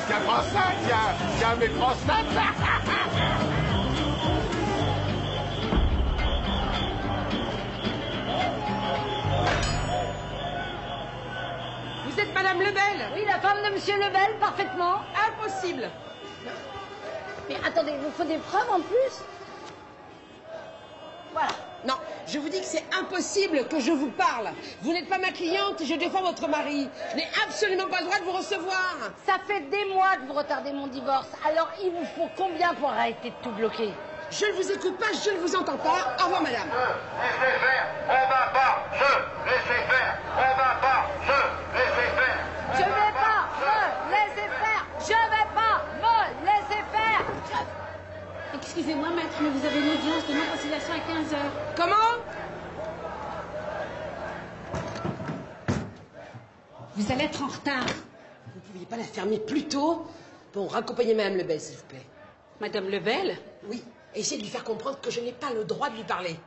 Tiens, prends ça, tiens, mais prends ça. Vous êtes Madame Lebel? Oui, la femme de Monsieur Lebel, parfaitement. Impossible. Mais attendez, il vous faut des preuves en plus? Voilà. Non, je vous dis que c'est impossible que je vous parle. Vous n'êtes pas ma cliente, je défends votre mari. Je n'ai absolument pas le droit de vous recevoir. Ça fait des mois que vous retardez mon divorce. Alors il vous faut combien pour arrêter de tout bloquer? Je ne vous écoute pas, je ne vous entends pas. Au revoir, madame. Laissez faire, on va pas se laisser faire. On va pas se laisser faire. Je vais pas me laisser faire. Je vais pas me laisser faire. Excusez-moi, maître, mais vous avez une audience de non-conciliation à 15 heures. Comment? Vous allez être en retard. Vous ne pouviez pas la fermer plus tôt? Bon, raccompagnez Madame Lebel, s'il vous plaît. Madame Lebel? Oui, et essayez de lui faire comprendre que je n'ai pas le droit de lui parler.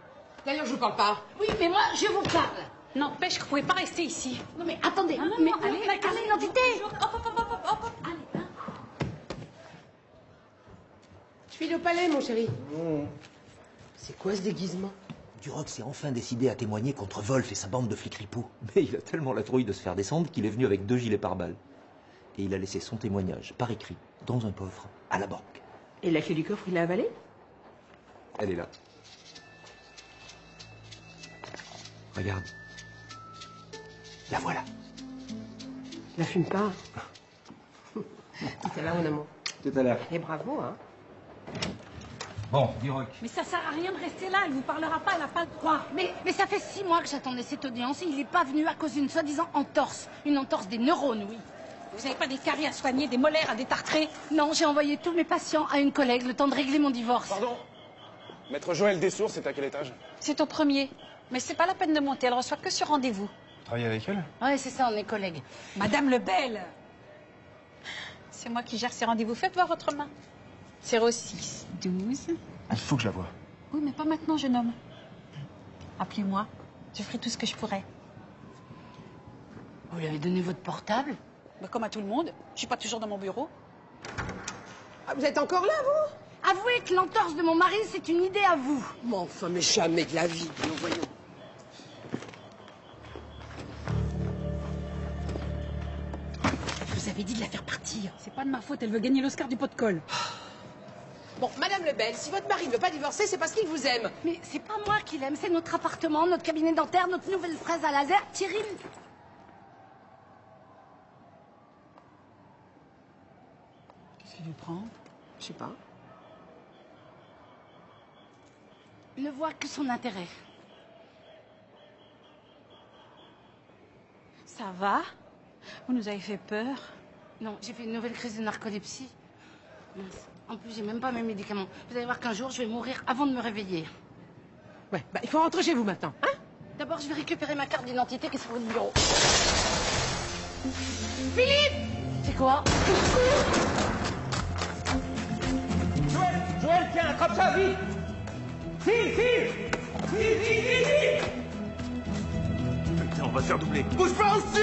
D'ailleurs, je vous parle pas. Oui, mais moi, je vous parle. N'empêche que vous pouvez pas rester ici. Non, mais attendez. Non, mais allez, ma carte d'identité. Hop, hop, hop, hop, hop, hop. Allez, hein. Je file au palais, mon chéri. C'est quoi ce déguisement? Duroc s'est enfin décidé à témoigner contre Wolf et sa bande de flics ripoux. Mais il a tellement la trouille de se faire descendre qu'il est venu avec 2 gilets pare-balles. Et il a laissé son témoignage, par écrit, dans un coffre, à la banque. Et la clé du coffre, il l'a avalée? Elle est là. Regarde. La voilà. La fume pas. T'es là, mon amour. Tout à l'heure. Et bravo, hein. Bon, Duroc. Mais ça sert à rien de rester là. Elle vous parlera pas, elle n'a pas le droit. Mais ça fait 6 mois que j'attendais cette audience et il n'est pas venu à cause d'une soi-disant entorse. Une entorse des neurones, oui. Vous n'avez pas des caries à soigner, des molaires à détartrer? Non, j'ai envoyé tous mes patients à une collègue le temps de régler mon divorce. Pardon? Maître Joël Dessours, c'est à quel étage? C'est au premier. Mais c'est pas la peine de monter, elle reçoit que sur rendez-vous. Vous travaillez avec elle? Ouais, c'est ça, on est collègues. Madame Lebel! C'est moi qui gère ces rendez-vous. Faites voir votre main. 06 12. Il faut que je la voie. Oui, mais pas maintenant, jeune homme. Appelez-moi. Je ferai tout ce que je pourrai. Vous lui avez donné votre portable? Mais comme à tout le monde, je suis pas toujours dans mon bureau. Ah, vous êtes encore là, vous? Avouez que l'entorse de mon mari, c'est une idée à vous. Mais enfin, mais jamais de la vie. Nous voyons. Je vous avais dit de la faire partir. C'est pas de ma faute, elle veut gagner l'Oscar du pot de colle. Bon, Madame Lebel, si votre mari ne veut pas divorcer, c'est parce qu'il vous aime. Mais c'est pas moi qui l'aime, c'est notre appartement, notre cabinet dentaire, notre nouvelle fraise à laser. Thierry... Qu'est-ce qu'il lui prend? Je sais pas. ne voit que son intérêt. Ça va? Vous nous avez fait peur. Non, j'ai fait une nouvelle crise de narcolepsie. Mince. En plus, j'ai même pas mes médicaments. Vous allez voir qu'un jour, je vais mourir avant de me réveiller. Ouais, bah il faut rentrer chez vous maintenant, hein? D'abord, je vais récupérer ma carte d'identité qui est sur votre bureau. Philippe! C'est quoi? Joël, tiens, attrape ça, vite! File! Putain, on va se faire doubler. Bouge pas aussi!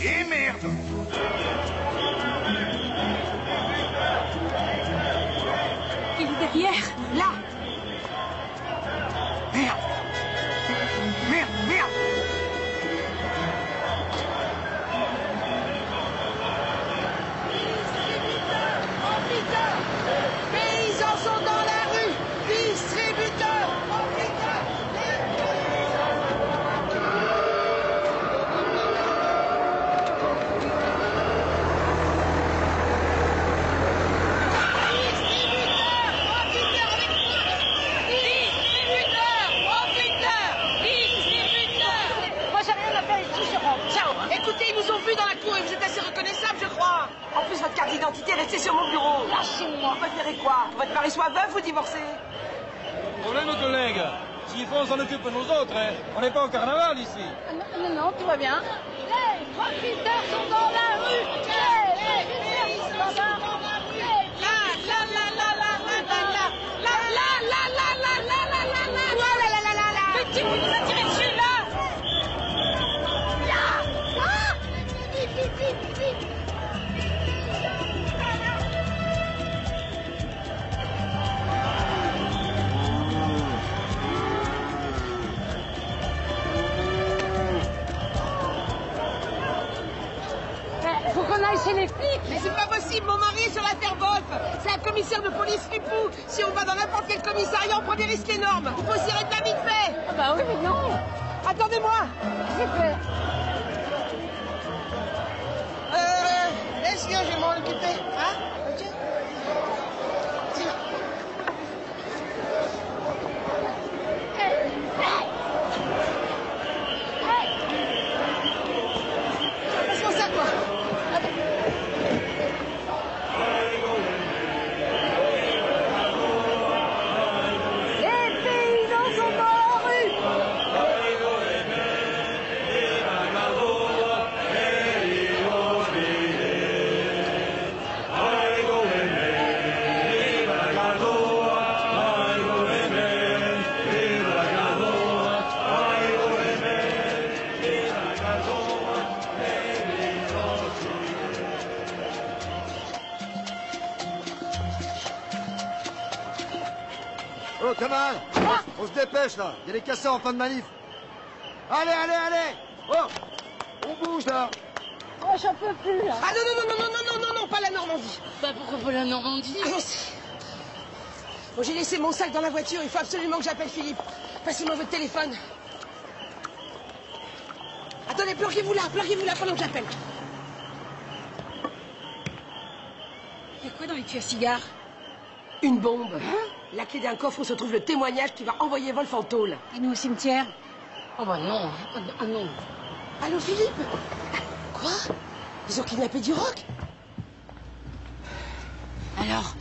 Et merde! Il est derrière, là. Merde! Paysans sont dans la rue! Distributeurs! Moi, j'ai rien à faire ici, je rentre. Ciao. Écoutez, ils vous ont vu dans la cour et vous êtes assez reconnaissable, je crois. En plus, votre carte d'identité est restée sur mon bureau. Lâchez-moi. Vous préférez quoi? Que votre mari soit veuf ou divorcé? Problème, nos collègues. S'il faut, on s'en occupe nous autres, hein. On n'est pas au carnaval ici. Non, tout va bien. Les profiteurs sont dans la rue. Les profiteurs sont dans la rue. Mais tu peux pas tirer dessus, là. Vite, vite, vite. Faut qu'on aille chez les flics. Mais c'est pas possible, mon mari est sur l'affaire Wolf. C'est un commissaire de police fripou. Si on va dans n'importe quel commissariat, on prend des risques énormes. Il faut s'y arrêter vite fait. Ah bah oui, mais non. Attendez-moi. J'ai fait. Laisse-le, je vais m'en occuper. Hein? Ok. Tiens. Passe-moi ça, quoi. Les paysans sont dans la rue. Oh, camarade, on se dépêche, là. Il y a des casseurs en fin de manif. Allez, allez, allez. Oh, on bouge, là. Oh, j'en peux plus, là. Ah non, pas la Normandie. Bah pourquoi pas la Normandie? Allons-y. Bon, j'ai laissé mon sac dans la voiture. Il faut absolument que j'appelle Philippe. Passez-moi votre téléphone. Attendez, planquez-vous là pendant que j'appelle. Il y a quoi dans les tuyaux à cigares? Une bombe. La clé d'un coffre où se trouve le témoignage qui va envoyer Wolf en tôle. Et nous au cimetière? Oh bah non. Ah non. Allô, Philippe? Quoi? Ils ont kidnappé Duroc? Alors?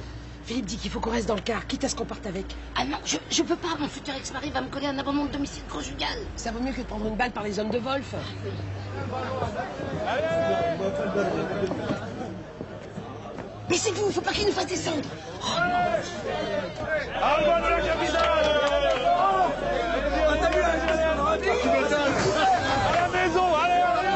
Philippe dit qu'il faut qu'on reste dans le car, quitte à ce qu'on parte avec. Ah non, je peux pas. Mon futur ex-mari va me coller un abandon de domicile conjugal. Ça vaut mieux que de prendre une balle par les hommes de Wolf. Mais c'est vous, faut pas qu'il nous fasse descendre. Oh non. À la maison, allez, allez.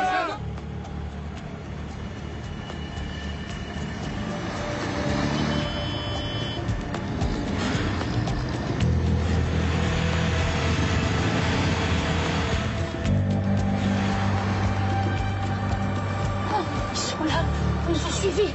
Oh, ils sont là. Ils nous ont suivis.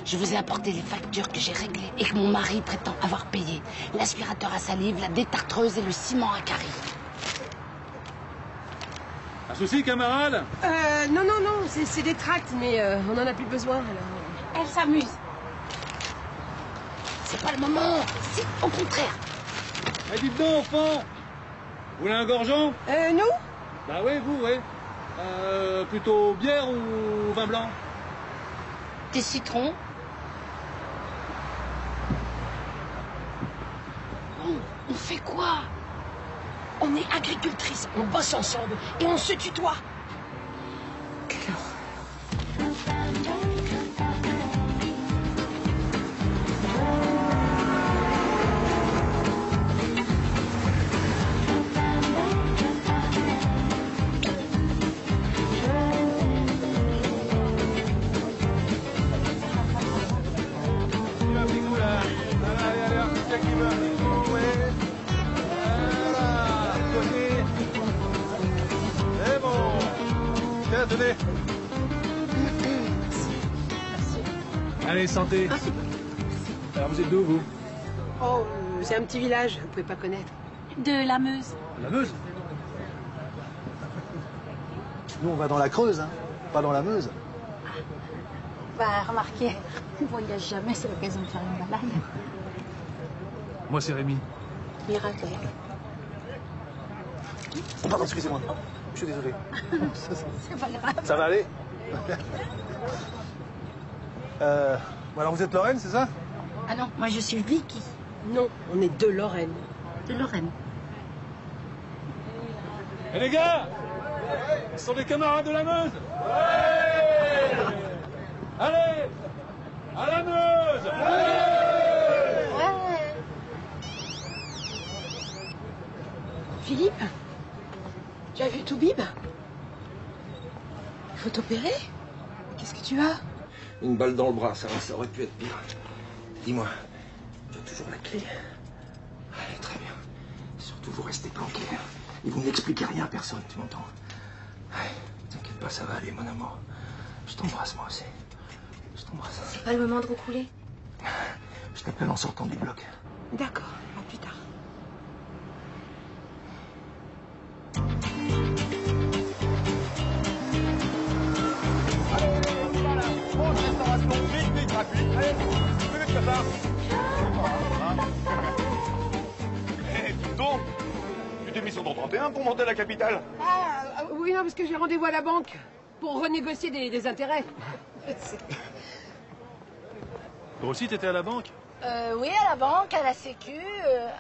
Je vous ai apporté les factures que j'ai réglées et que mon mari prétend avoir payées. L'aspirateur à salive, la détartreuse et le ciment à carré. Un souci, camarade? Non, c'est des tracts, mais on n'en a plus besoin, alors... Elle s'amuse. C'est pas le moment. C'est au contraire. Eh, dites donc, au fond. Vous voulez un gorgeon? Nous? Bah oui, vous, oui. Plutôt bière ou vin blanc? Des citrons. On fait quoi? On est agricultrices, on bosse ensemble et on se tutoie. Tenez. Allez, santé. Alors, vous êtes d'où, vous? Oh, c'est un petit village, vous pouvez pas connaître. De la Meuse. La Meuse? Nous, on va dans la Creuse, hein. Pas dans la Meuse. Bah, remarquez, on ne voyage jamais, c'est l'occasion de faire une balade. Moi, c'est Rémi. Miracle. Pardon, excusez-moi. Je suis désolé. C'est pas grave. Ça va aller bon, alors vous êtes Lorraine, c'est ça? Ah non, moi je suis Vicky. Non, on est de Lorraine. De Lorraine. Eh les gars, ce sont des camarades de la Meuse. Ouais. Allez, à la Meuse. Ouais. Philippe, tu as vu Toubib? Il faut t'opérer? Qu'est-ce que tu as? Une balle dans le bras, ça aurait pu être pire. Dis-moi, tu as toujours la clé? Allez, très bien. Surtout, vous restez planqués. Et vous n'expliquez rien à personne, tu m'entends? Allez, t'inquiète pas, ça va aller, mon amour. Je t'embrasse, moi aussi. Je t'embrasse. C'est pas le moment de recouler. Je t'appelle en sortant du bloc. D'accord, à plus tard. Hé, tu tombes. Tu t'es mis sur ton 31 pour monter à la capitale. Oui, non, parce que j'ai rendez-vous à la banque pour renégocier des intérêts. Toi aussi, t'étais à la banque? Oui, à la banque, à la sécu,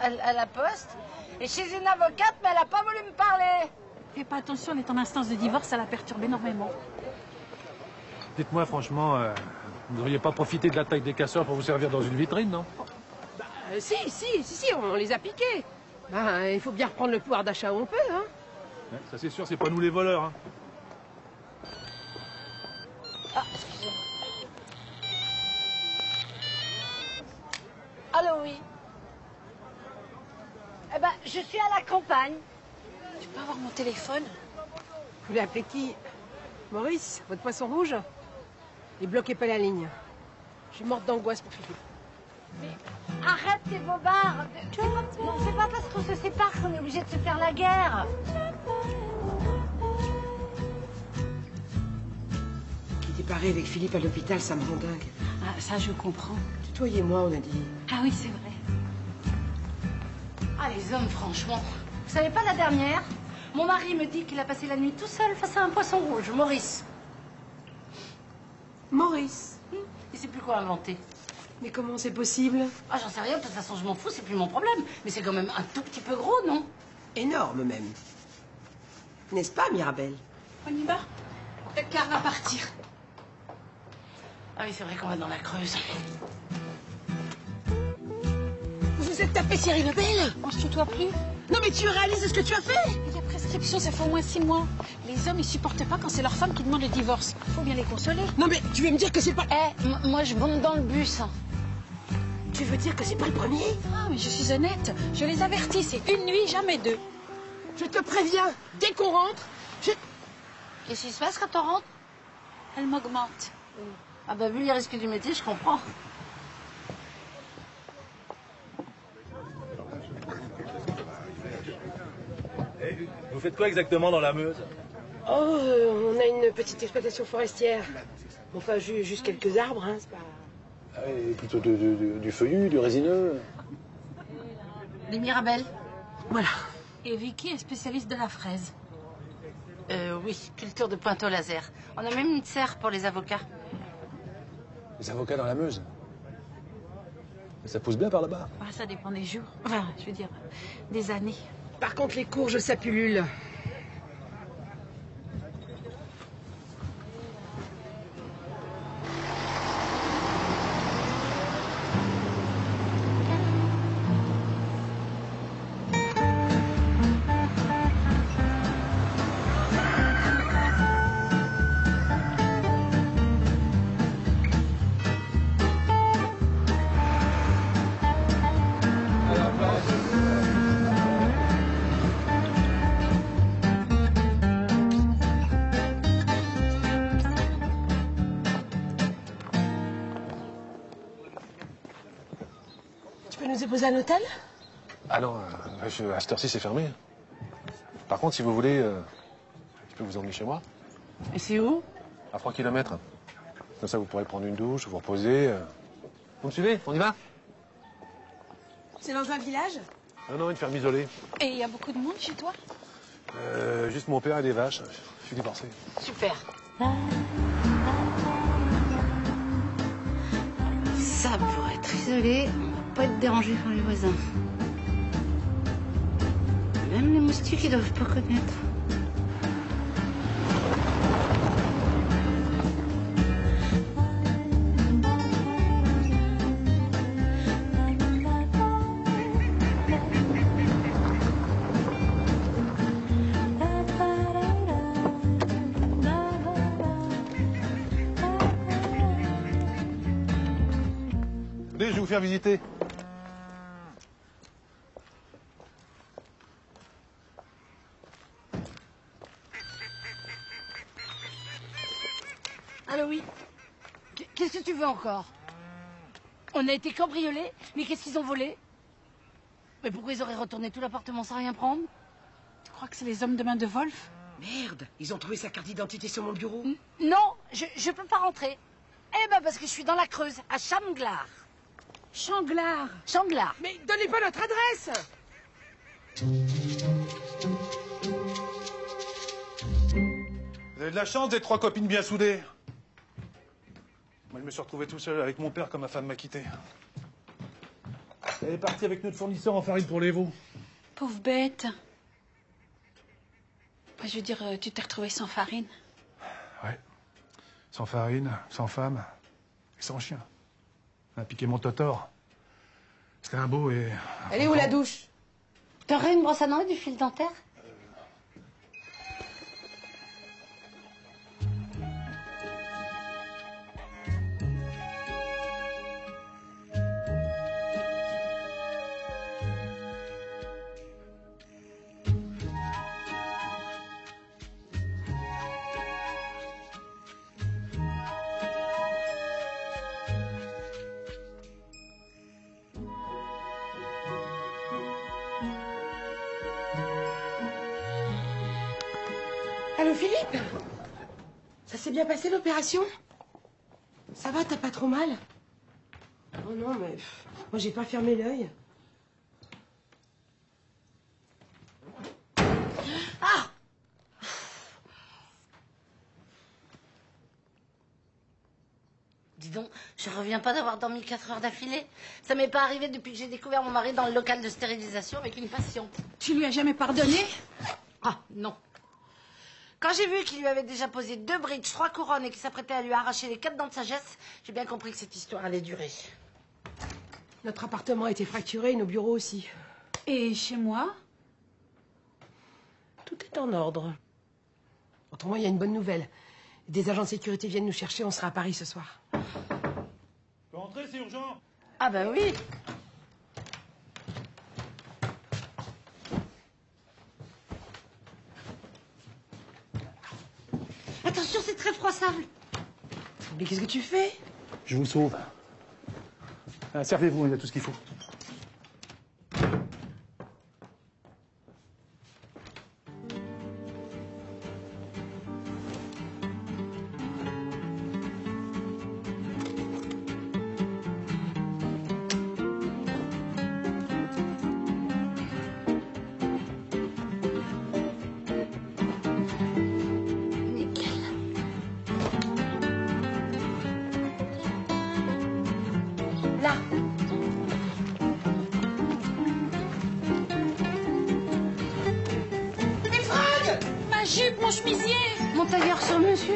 à la poste. Et chez une avocate, mais elle n'a pas voulu me parler. Fais pas attention, elle est en instance de divorce, ça la perturbe énormément. Dites-moi franchement, vous n'auriez pas profité de l'attaque des casseurs pour vous servir dans une vitrine, non? Si, on les a piqués. Ben, il faut bien reprendre le pouvoir d'achat où on peut, hein. Ouais, ça c'est sûr, c'est pas nous les voleurs. Hein. Ah, excusez-moi. Allô, oui. Eh ben, je suis à la campagne. Tu peux avoir mon téléphone? Vous voulez appeler qui? Maurice, votre poisson rouge? Et bloquez pas la ligne. Je suis morte d'angoisse pour Philippe. Mais arrête tes bobards. Non, c'est pas parce qu'on se sépare qu'on est obligé de se faire la guerre. Quitter Paris avec Philippe à l'hôpital, ça me rend dingue. Ah, ça, je comprends. Tutoyez-moi, on a dit. Ah oui, c'est vrai. Ah, les hommes, franchement. Vous savez pas la dernière? Mon mari me dit qu'il a passé la nuit tout seul face à un poisson rouge, Maurice. Maurice. Il sait plus quoi inventer. Mais comment c'est possible? Ah, j'en sais rien, de toute façon, je m'en fous, c'est plus mon problème. Mais c'est quand même un tout petit peu gros, non? Énorme, même. N'est-ce pas, Mirabelle? On y va? Le car va partir. Ah oui, c'est vrai qu'on va dans la Creuse. Vous vous êtes tapé Cyril Lebel? On se tutoie plus? Non, mais tu réalises ce que tu as fait? Il y a prescription, ça fait au moins 6 mois. Les hommes, ils supportent pas quand c'est leur femme qui demande le divorce. Faut bien les consoler. Non, mais tu veux me dire que c'est pas... Moi, je monte dans le bus. Tu veux dire que c'est pas le premier? Ah, mais je suis honnête. Je les avertis, c'est une nuit, jamais deux. Je te préviens, dès qu'on rentre, Qu'est-ce qui se passe quand on rentre? Elle m'augmente. Ah bah, vu les risques du métier, je comprends. Vous faites quoi exactement dans la Meuse? Oh, on a une petite exploitation forestière. Enfin, juste quelques arbres, hein, c'est pas... Ah oui, plutôt du feuillu, du résineux. Des mirabelles? Voilà. Et Vicky est spécialiste de la fraise. Oui, culture de pointe au laser. On a même une serre pour les avocats. Les avocats dans la Meuse. Mais ça pousse bien par là-bas. Ah, ça dépend des jours. Enfin, je veux dire, des années. Par contre, les courges, ça pullule. Tu peux nous déposer à l'hôtel? Ah non, à cette heure-ci, c'est fermé. Par contre, si vous voulez, je peux vous emmener chez moi. Et c'est où? À 3 kilomètres. Comme ça, vous pourrez prendre une douche, vous reposer. Vous me suivez? On y va? C'est dans un village? Non, une ferme isolée. Et il y a beaucoup de monde chez toi? Juste mon père et des vaches. Je suis divorcé. Super. Ça, pour être isolé, on va pas être dérangé par les voisins. Même les moustiques, ils doivent pas connaître. Allez, je vais vous faire visiter. Allô, oui. Qu'est-ce que tu veux encore? On a été cambriolés, mais qu'est-ce qu'ils ont volé? Mais pourquoi ils auraient retourné tout l'appartement sans rien prendre? Tu crois que c'est les hommes de main de Wolf? Merde, ils ont trouvé sa carte d'identité sur mon bureau. Non, je peux pas rentrer. Eh ben parce que je suis dans la Creuse, à Chamglard. Changlard. Changlard. Mais donnez pas notre adresse. Vous avez de la chance d'être 3 copines bien soudées. Moi, je me suis retrouvé tout seul avec mon père quand ma femme m'a quitté. Elle est partie avec notre fournisseur en farine pour les veaux. Pauvre bête. Bah, je veux dire, tu t'es retrouvé sans farine. Ouais. Sans farine, sans femme et sans chien. On a piqué mon totor. C'était un beau et... Elle est où la douche? T'aurais une brosse à dents et du fil dentaire? Allô, Philippe? Ça s'est bien passé l'opération? Ça va, t'as pas trop mal? Oh non, mais moi j'ai pas fermé l'œil. Ah! Dis donc, je reviens pas d'avoir dormi 4 heures d'affilée. Ça m'est pas arrivé depuis que j'ai découvert mon mari dans le local de stérilisation avec une patiente. Tu lui as jamais pardonné? Ah, non. Quand j'ai vu qu'il lui avait déjà posé 2 bridges, 3 couronnes et qu'il s'apprêtait à lui arracher les 4 dents de sagesse, j'ai bien compris que cette histoire allait durer. Notre appartement a été fracturé et nos bureaux aussi. Et chez moi? Tout est en ordre. Autrement, il y a une bonne nouvelle. Des agents de sécurité viennent nous chercher, on sera à Paris ce soir. Tu peux rentrer, c'est urgent. Ah ben oui. Attention, c'est très froissable. Mais qu'est-ce que tu fais? Je vous sauve. Ah, servez-vous, il y a tout ce qu'il faut. Nickel. Là. Des fringues! Ma jupe, mon chemisier! Mon tailleur sur monsieur.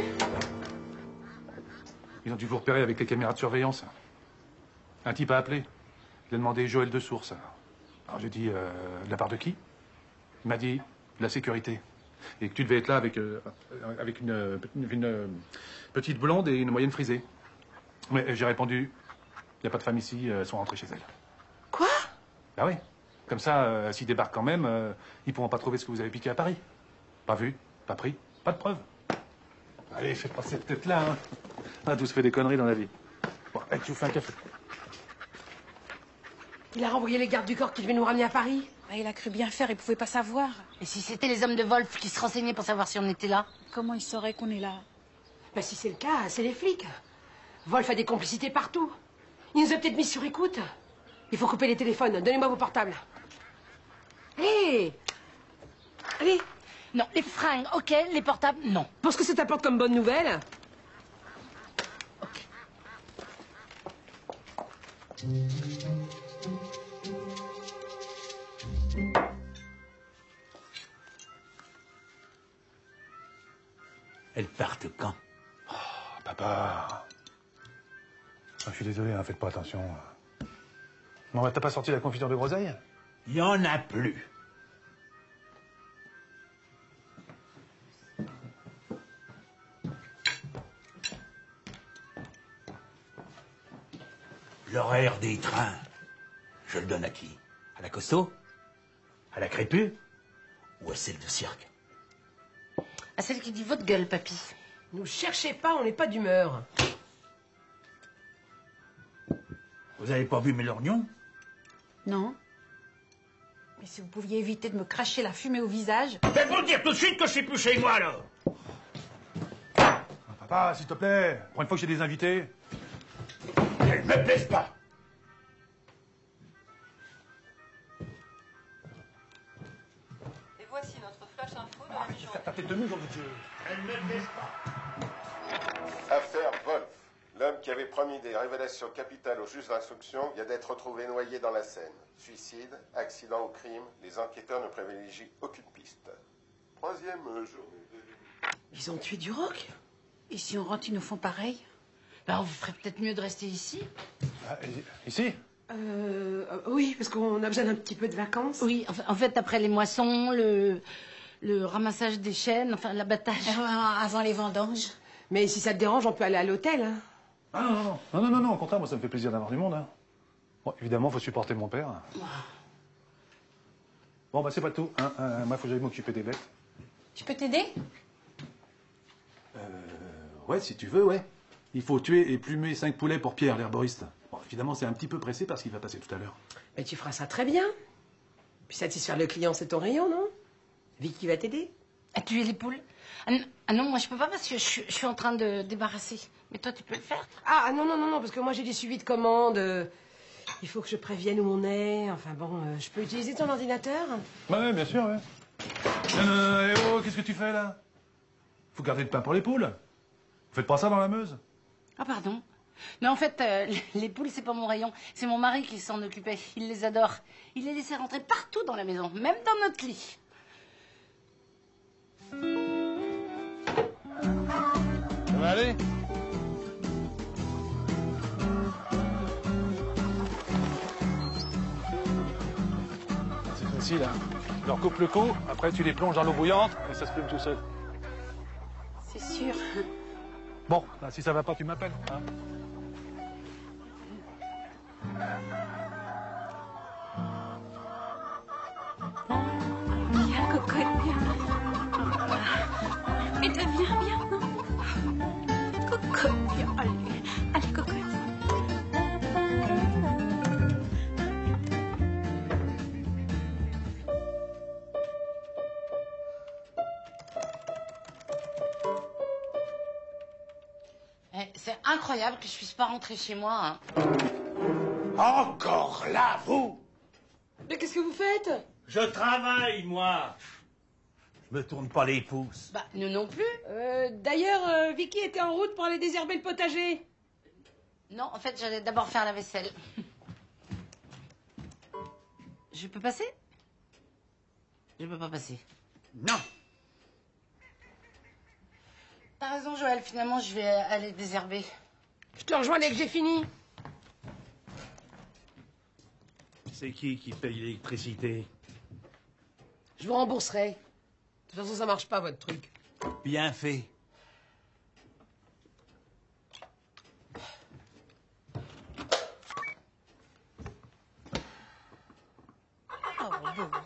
Ils ont dû vous repérer avec les caméras de surveillance. Un type a appelé. Il a demandé Joël de Source. Alors j'ai dit, de la part de qui? Il m'a dit, de la sécurité. Et que tu devais être là avec une petite blonde et une moyenne frisée. Mais j'ai répondu, il n'y a pas de femme ici, elles sont rentrées chez elles. Quoi? Bah oui. Comme ça, s'ils débarquent quand même, ils pourront pas trouver ce que vous avez piqué à Paris. Pas vu, pas pris, pas de preuves. Allez, faites pas cette tête-là, hein. On a tous fait des conneries dans la vie. Bon, allez, je vous fais un café. Il a renvoyé les gardes du corps qui devaient nous ramener à Paris. Bah, il a cru bien faire, il pouvait pas savoir. Et si c'était les hommes de Wolf qui se renseignaient pour savoir si on était là? Comment il saurait qu'on est là? Bah si c'est le cas, c'est les flics. Wolf a des complicités partout. Il nous a peut-être mis sur écoute. Il faut couper les téléphones. Donnez-moi vos portables. Hé! Allez! Non, les fringues, ok, les portables, non. Pour ce que ça t'apporte comme bonne nouvelle. Ok. Elles partent quand? Oh, papa. Je suis désolé, hein, faites pas attention. Bon, bah, t'as pas sorti la confiture de groseille? Il y en a plus. L'horaire des trains, je le donne à qui? À la costaud? À la crépue? Ou à celle de cirque? À celle qui dit votre gueule, papy. Nous cherchez pas, on n'est pas d'humeur. Vous avez pas vu mes lorgnons? Non. Mais si vous pouviez éviter de me cracher la fumée au visage... Mais faut dire tout de suite que je suis plus chez moi, alors! Ah, papa, s'il te plaît, pour une fois que j'ai des invités. Elles me plaisent pas! Et voici notre flash info de la région. T'as fait demi, nom de Dieu. Elles me plaisent pas! Affaire Wolf. L'homme qui avait promis des révélations capitales au juge d'instruction vient d'être retrouvé noyé dans la Seine. Suicide, accident ou crime, les enquêteurs ne privilégient aucune piste. Troisième journée de... Ils ont tué du roc? Et si on rentre, ils nous font pareil? Ben, vous ferez peut-être mieux de rester ici. Ah, ici? Oui, parce qu'on a besoin d'un petit peu de vacances. Oui, en fait, après les moissons, le ramassage des chênes, enfin, l'abattage. Avant les vendanges. Mais si ça te dérange, on peut aller à l'hôtel. Hein. Ah non, au contraire, moi ça me fait plaisir d'avoir du monde. Hein. Bon, évidemment, faut supporter mon père. Bon, bah c'est pas tout. Hein. Moi, faut que j'aille m'occuper des bêtes. Tu peux t'aider? Ouais, si tu veux, ouais. Il faut tuer et plumer 5 poulets pour Pierre, l'herboriste. Bon, évidemment, c'est un petit peu pressé parce qu'il va passer tout à l'heure. Mais tu feras ça très bien. Puis satisfaire le client, c'est ton rayon, non? Vicky va t'aider. À tuer les poules? Ah non, moi je peux pas parce que je suis en train de débarrasser. Mais toi, tu peux le faire? Ah non, parce que moi j'ai des suivis de commandes. Il faut que je prévienne où on est. Enfin bon, je peux utiliser ton ordinateur? Ouais, bien sûr, ouais. Non, oh, qu'est-ce que tu fais là? Faut garder le pain pour les poules. Vous faites pas ça dans la Meuse? Ah pardon. Non, en fait, les poules, c'est pas mon rayon. C'est mon mari qui s'en occupait. Il les adore. Il les laissait rentrer partout dans la maison, même dans notre lit. Ça va aller? C'est facile, hein. Tu leur coupes le cou, après tu les plonges dans l'eau bouillante et ça se plume tout seul. C'est sûr. Bon, là, si ça va pas, tu m'appelles. Hein. Viens, cocotte, viens. Et viens, non. Cocotte, viens, allez, cocotte. C'est incroyable que je puisse pas rentrer chez moi. Hein. Encore là, vous! Mais qu'est-ce que vous faites? Je travaille, moi! Je me tourne pas les pouces. Bah, nous non plus. D'ailleurs, Vicky était en route pour aller désherber le potager. Non, en fait, j'allais d'abord faire la vaisselle. Je peux passer? Je peux pas passer. Non! T'as raison, Joël. Finalement, je vais aller désherber. Je te rejoins dès que j'ai fini. C'est qui paye l'électricité? Je vous rembourserai. De toute façon, ça marche pas, votre truc. Bien fait.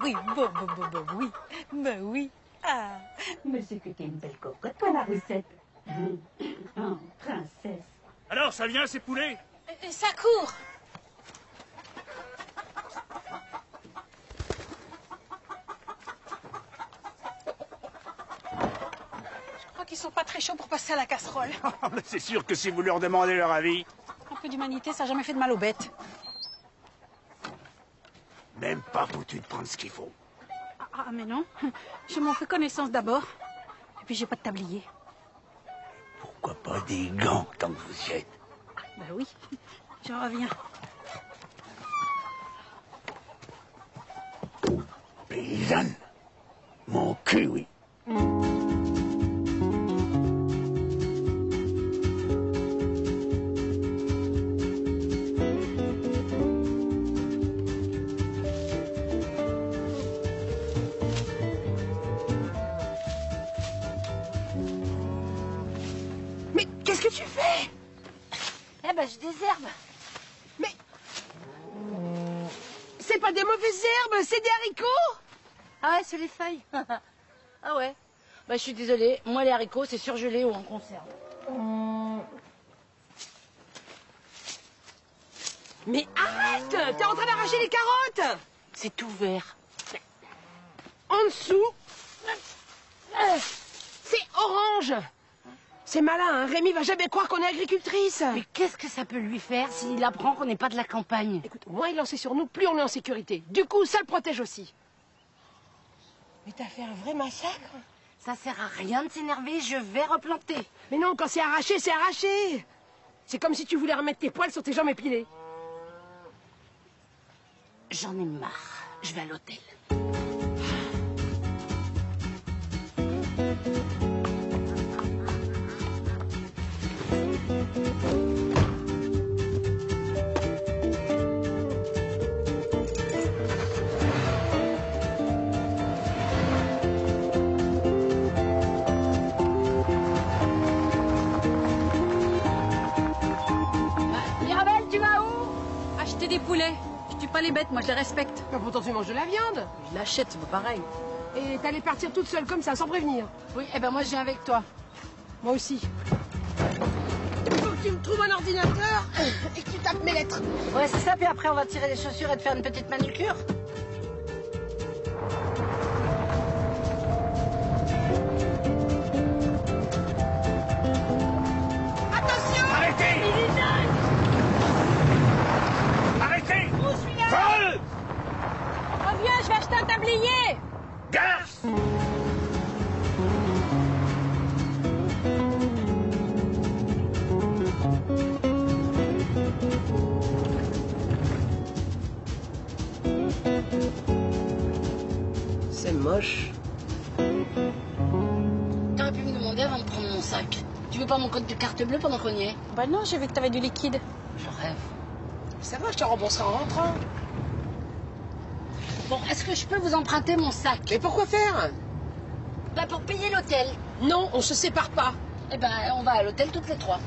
Oui, oui. Ah. Mais c'est que t'es une belle cocotte, toi, la recette. Oh, princesse. Alors, ça vient, ces poulets? Ça court. Je crois qu'ils sont pas très chauds pour passer à la casserole. C'est sûr que si vous leur demandez leur avis... Un peu d'humanité, ça n'a jamais fait de mal aux bêtes. Même pas foutu de prendre ce qu'il faut. Ah, mais non. Je m'en fais connaissance d'abord. Et puis, j'ai pas de tablier. Pourquoi pas des gants tant que vous y êtes? Ben oui, j'en reviens. Paysanne. Mon cul, oui. Mais qu'est-ce que tu fais? Eh ben, je désherbe. Mais... C'est pas des mauvaises herbes, c'est des haricots. Ah ouais, c'est les feuilles. Ah ouais. Bah, je suis désolée. Moi, les haricots, c'est surgelé ou en conserve. Mais arrête! T'es en train d'arracher les carottes! C'est tout vert. En dessous, c'est orange. C'est malin, hein. Rémi va jamais croire qu'on est agricultrice. Mais qu'est-ce que ça peut lui faire s'il apprend qu'on n'est pas de la campagne? Écoute, moins il en sait sur nous, plus on est en sécurité. Du coup, ça le protège aussi. Mais t'as fait un vrai massacre. Ça sert à rien de s'énerver, je vais replanter. Mais non, quand c'est arraché, c'est arraché. C'est comme si tu voulais remettre tes poils sur tes jambes épilées. J'en ai marre. Je vais à l'hôtel. Mirabelle, tu vas où? Acheter des poulets. Je tue pas les bêtes, moi je les respecte. Mais pourtant tu manges de la viande. Je l'achète, c'est pas pareil. Et t'allais partir toute seule comme ça, sans prévenir. Oui, eh ben moi je viens avec toi. Moi aussi. Il faut que tu me trouves un ordinateur et que tu tapes mes lettres. Ouais, c'est ça, puis après on va tirer les chaussures et te faire une petite manucure. Attention! Arrêtez! Arrêtez! Où celui-là? Vol! Reviens, je vais acheter un tablier. Garce! C'est moche. T'aurais pu me demander avant de prendre mon sac. Tu veux pas mon code de carte bleue pendant qu'on y est? Bah non, j'ai vu que t'avais du liquide. Je rêve. Ça va, je te rembourserai en rentrant. Bon, est-ce que je peux vous emprunter mon sac? Mais pourquoi faire? Bah pour payer l'hôtel. Non, on se sépare pas. Eh ben, on va à l'hôtel toutes les trois.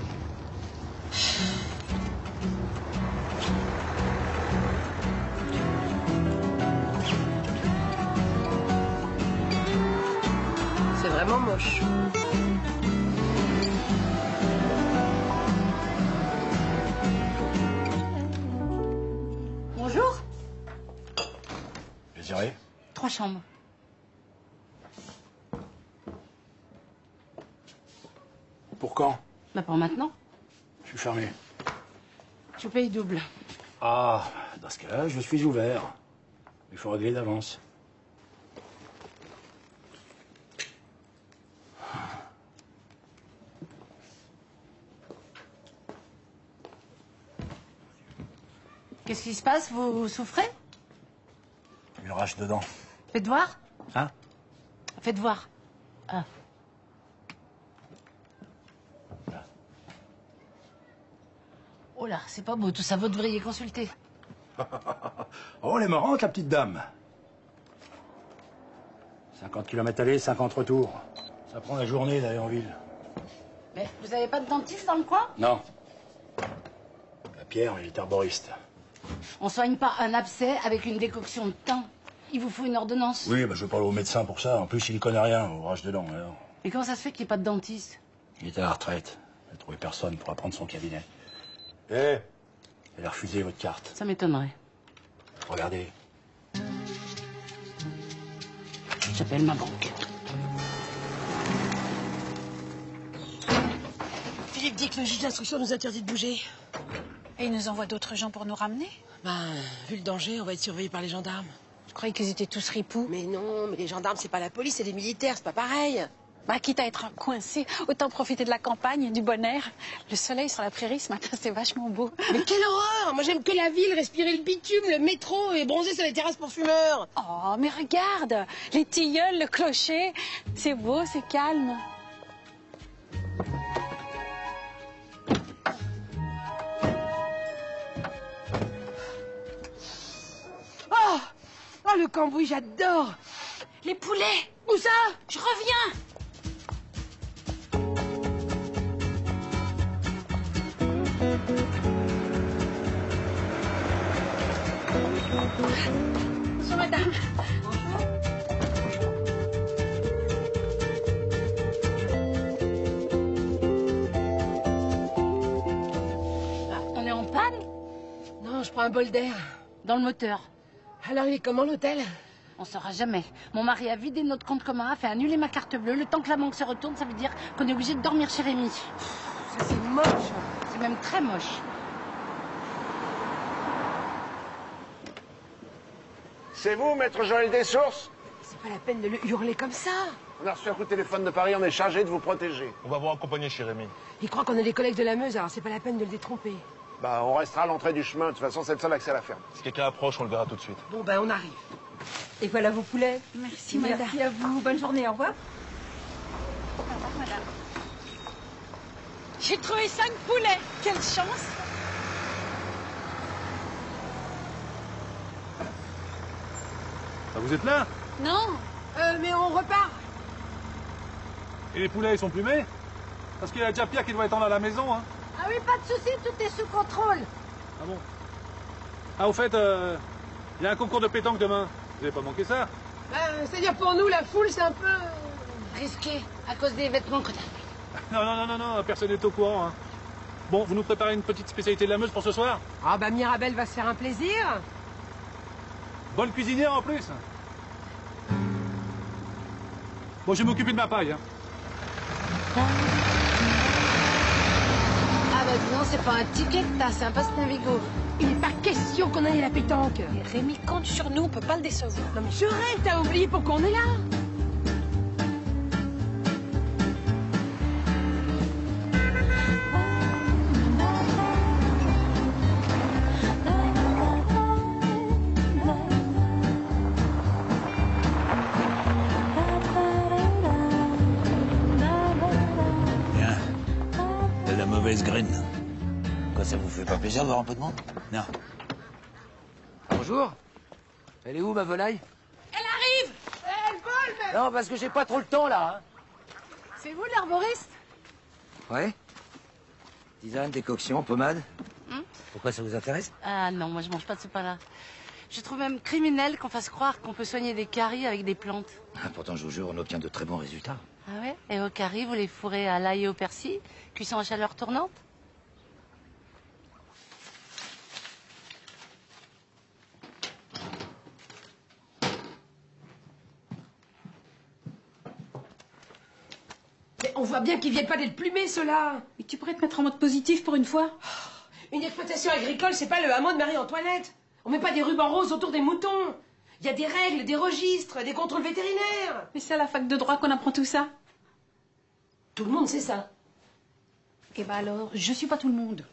C'est vraiment moche. Bonjour. Désiré? 3 chambres. Pour quand? Bah pour maintenant. Je suis fermé. Je paye double. Ah, dans ce cas-là, je suis ouvert. Il faut régler d'avance. Qu'est-ce qui se passe? Vous souffrez? Une rage dedans. Faites voir. Hein? Faites voir. Ah. Oh là, c'est pas beau tout ça, vous devriez consulter. Oh, elle est marrante, la petite dame. 50 km aller, 50 retour. Ça prend la journée d'aller en ville. Mais vous avez pas de dentiste dans le coin? Non. La Pierre, il est arboriste. On soigne pas un abcès avec une décoction de thym. Il vous faut une ordonnance. Oui, bah, je vais parler au médecin pour ça. En plus, il y connaît rien au rage de dents. Alors. Et comment ça se fait qu'il n'y ait pas de dentiste? Il est à la retraite. Il n'a trouvé personne pour apprendre son cabinet. Eh, elle a refusé votre carte. Ça m'étonnerait. Regardez. J'appelle ma banque. Philippe dit que le juge d'instruction nous interdit de bouger. Et il nous envoie d'autres gens pour nous ramener? Ben, vu le danger, on va être surveillés par les gendarmes. Je croyais qu'ils étaient tous ripoux. Mais non, mais les gendarmes, c'est pas la police, c'est les militaires, c'est pas pareil. Bah, quitte à être coincé, autant profiter de la campagne, du bon air. Le soleil sur la prairie ce matin, c'est vachement beau. Mais quelle horreur! Moi, j'aime que la ville, respirer le bitume, le métro et bronzer sur les terrasses pour fumeurs. Oh, mais regarde, les tilleuls, le clocher, c'est beau, c'est calme. Oh! Oh, le cambouis, j'adore! Les poulets! Où ça? Je reviens! Bonjour, madame. On est en panne? Non, je prends un bol d'air. Dans le moteur. Alors, il est comment, l'hôtel? On saura jamais. Mon mari a vidé notre compte commun, a fait annuler ma carte bleue. Le temps que la banque se retourne, ça veut dire qu'on est obligé de dormir chez Rémi. Ça, c'est moche. C'est même très moche. C'est vous, maître Joël Dessources? C'est pas la peine de le hurler comme ça. On a reçu un coup de téléphone de Paris, on est chargé de vous protéger. On va vous accompagner chez Rémi. Il croit qu'on est des collègues de la Meuse, alors c'est pas la peine de le détromper. Bah, on restera à l'entrée du chemin. De toute façon, c'est le seul accès à la ferme. Si quelqu'un approche, on le verra tout de suite. Bon, ben, on arrive. Et voilà vos poulets. Merci, madame. Merci à vous. Bonne journée, au revoir. Au revoir, madame. J'ai trouvé 5 poulets. Quelle chance. Ah, vous êtes là? Non. Mais on repart. Et les poulets, ils sont plumés? Parce qu'il y a déjà Pierre qui doit attendre à la maison, hein. Ah oui, pas de souci, tout est sous contrôle. Ah bon? Ah, au fait, il y a un concours de pétanque demain. Vous n'avez pas manqué ça? Ben, c'est-à-dire pour nous, la foule, c'est un peu... Risqué, à cause des vêtements que t'as. Non, personne n'est au courant, hein. Bon, vous nous préparez une petite spécialité de la Meuse pour ce soir? Ah, bah, Mirabelle va se faire un plaisir. Bonne cuisinière en plus. Bon, je vais m'occuper de ma paille, hein. Ah bah dis donc, c'est pas un ticket que t'as, c'est un passe Navigo. Il n'est pas question qu'on aille à la pétanque. Et Rémi compte sur nous, on peut pas le décevoir. Non mais je rêve, t'as oublié pourquoi on est là. Bien. De la mauvaise graine. Quoi, ça vous fait pas plaisir de voir un peu de monde? Non. Bonjour. Elle est où, ma volaille? Elle arrive. Elle vole, mais... Non, parce que j'ai pas trop le temps, là. Hein. C'est vous l'herboriste? Ouais. Tisane, décoction, pommade. Hum? Pourquoi ça vous intéresse? Ah non, moi je mange pas de ce pain-là. Je trouve même criminel qu'on fasse croire qu'on peut soigner des caries avec des plantes. Ah, pourtant, je vous jure, on obtient de très bons résultats. Ah ouais? Et vos caries, vous les fourrez à l'ail et au persil, cuisson à chaleur tournante? Mais on voit bien qu'ils viennent pas d'être plumés, ceux-là. Mais tu pourrais te mettre en mode positif pour une fois? Une exploitation agricole, c'est pas le hameau de Marie-Antoinette. On met pas des rubans roses autour des moutons. Il y a des règles, des registres, des contrôles vétérinaires. Mais c'est à la fac de droit qu'on apprend tout ça. Tout le monde sait ça. Eh ben alors, je suis pas tout le monde.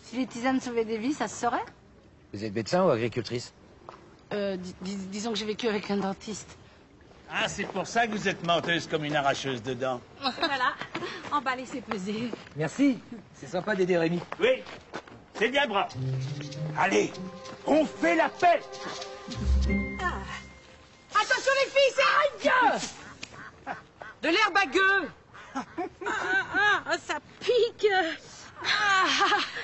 Si les tisanes sauvaient des vies, ça se saurait? Vous êtes médecin ou agricultrice? Disons que j'ai vécu avec un dentiste. Ah, c'est pour ça que vous êtes menteuse comme une arracheuse de dents. Voilà, emballer, c'est peser. Merci. C'est sympa d'aider Rémi. Oui, c'est bien brave. Allez, on fait la paix. Attention les filles, c'est aïe! De l'herbe à gueux. Ça pique.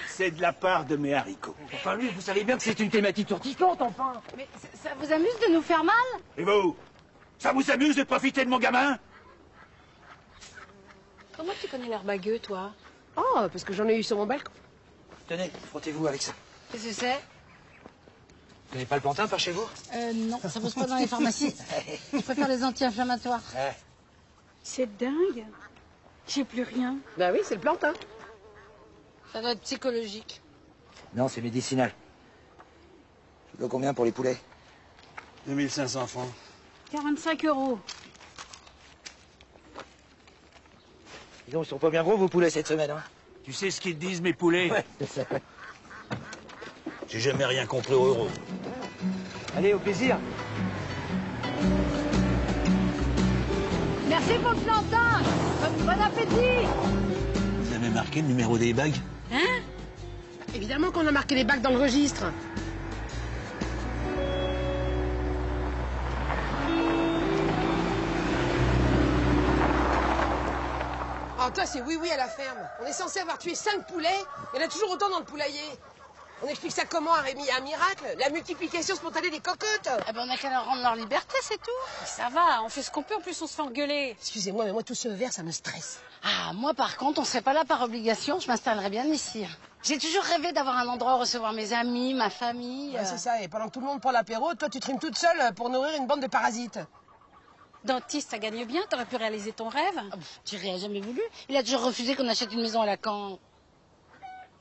C'est de la part de mes haricots. Enfin, lui, vous savez bien que c'est une thématique horticante, enfin. Mais ça vous amuse de nous faire mal? Et vous? Ça vous amuse de profiter de mon gamin? Comment tu connais l'herbe à gueux, toi? Oh, parce que j'en ai eu sur mon balcon. Tenez, frottez-vous avec ça. Qu'est-ce que c'est? Vous connaissez pas le plantain par chez vous? Non, ça pousse pas dans les pharmacies. Je préfère les anti-inflammatoires. Ouais. C'est dingue. J'ai plus rien. Bah oui, c'est le plantain. Ça doit être psychologique. Non, c'est médicinal. Tu veux combien pour les poulets? 2500 francs. 45 €. Dis donc, ils sont pas bien gros, vos poulets, cette semaine, hein? Tu sais ce qu'ils disent, mes poulets? Ouais, c'est ça. J'ai jamais rien compris au euro. Allez, au plaisir. Merci pour le plantain. Bon appétit. Vous avez marqué le numéro des bagues? Hein? Évidemment qu'on a marqué les bacs dans le registre. Oh, toi, c'est oui à la ferme. On est censé avoir tué 5 poulets, il y en a toujours autant dans le poulailler. On explique ça comment à Rémi? Un miracle? La multiplication spontanée des cocottes? Eh ben, on a qu'à leur rendre leur liberté, c'est tout. Ça va, on fait ce qu'on peut, en plus on se fait engueuler. Excusez-moi, mais moi, tout ce verre, ça me stresse. Ah, moi, par contre, on serait pas là par obligation, je m'installerais bien ici. J'ai toujours rêvé d'avoir un endroit où recevoir mes amis, ma famille. Ouais, c'est ça, et pendant que tout le monde prend l'apéro, toi, tu trimes toute seule pour nourrir une bande de parasites. Dentiste, ça gagne bien, t'aurais pu réaliser ton rêve. Ah, Thierry a jamais voulu. Il a toujours refusé qu'on achète une maison à Lacan.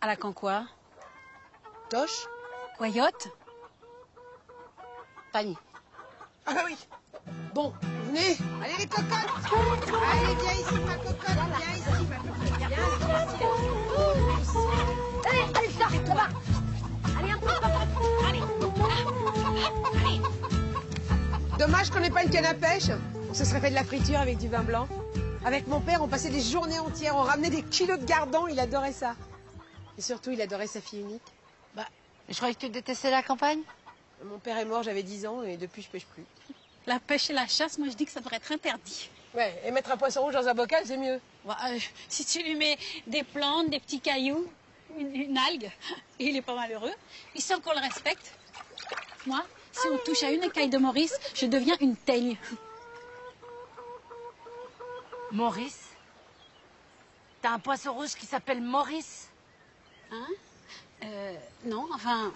À Lacan quoi? Toche? Coyote? Pagny. Ah bah oui. Bon, venez. Allez les cocottes. Allez, viens ici ma cocotte. Viens ici ma cocotte. Viens ici. Allez, sors, là-bas. Allez, un peu, allez. Allez. Dommage qu'on n'ait pas une canne à pêche. On se serait fait de la friture avec du vin blanc. Avec mon père, on passait des journées entières. On ramenait des kilos de gardons. Il adorait ça. Et surtout, il adorait sa fille unique. Bah, je croyais que tu détestais la campagne. Mon père est mort, j'avais 10 ans et depuis, je pêche plus. La pêche et la chasse, moi je dis que ça devrait être interdit. Ouais, et mettre un poisson rouge dans un bocal, c'est mieux. Ouais, si tu lui mets des plantes, des petits cailloux, une algue, il est pas malheureux. Il sent qu'on le respecte. Moi, si on touche à une écaille de Maurice, je deviens une teigne. Maurice? T'as un poisson rouge qui s'appelle Maurice? Hein? Non, enfin,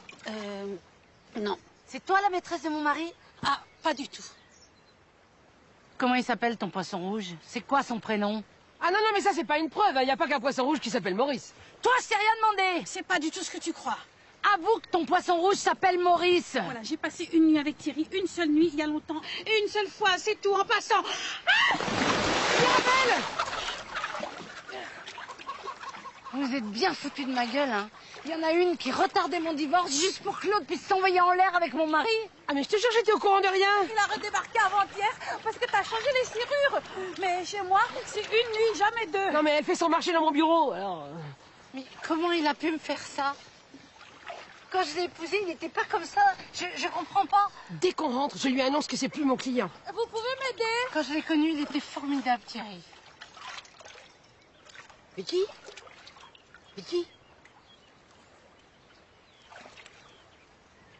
non. C'est toi la maîtresse de mon mari? Ah, pas du tout. Comment il s'appelle ton poisson rouge? C'est quoi son prénom? Ah non, mais ça, c'est pas une preuve. Il n'y a pas qu'un poisson rouge qui s'appelle Maurice. Toi, je t'ai rien demandé. C'est pas du tout ce que tu crois. Avoue que ton poisson rouge s'appelle Maurice. Voilà, j'ai passé une nuit avec Thierry, une seule nuit, il y a longtemps. Une seule fois, c'est tout, en passant. Ah! Mirabelle! Vous êtes bien foutus de ma gueule, hein. Il y en a une qui retardait mon divorce juste pour que l'autre puisse s'envoyer en l'air avec mon mari. Ah mais je te jure, j'étais au courant de rien. Il a redébarqué avant-hier parce que t'as changé les serrures. Mais chez moi, c'est une nuit, jamais deux. Non mais elle fait son marché dans mon bureau, alors... Mais comment il a pu me faire ça? Quand je l'ai épousé, il n'était pas comme ça. Je comprends pas. Dès qu'on rentre, je lui annonce que c'est plus mon client. Vous pouvez m'aider? Quand je l'ai connu, il était formidable, Thierry. Vicky? Vicky?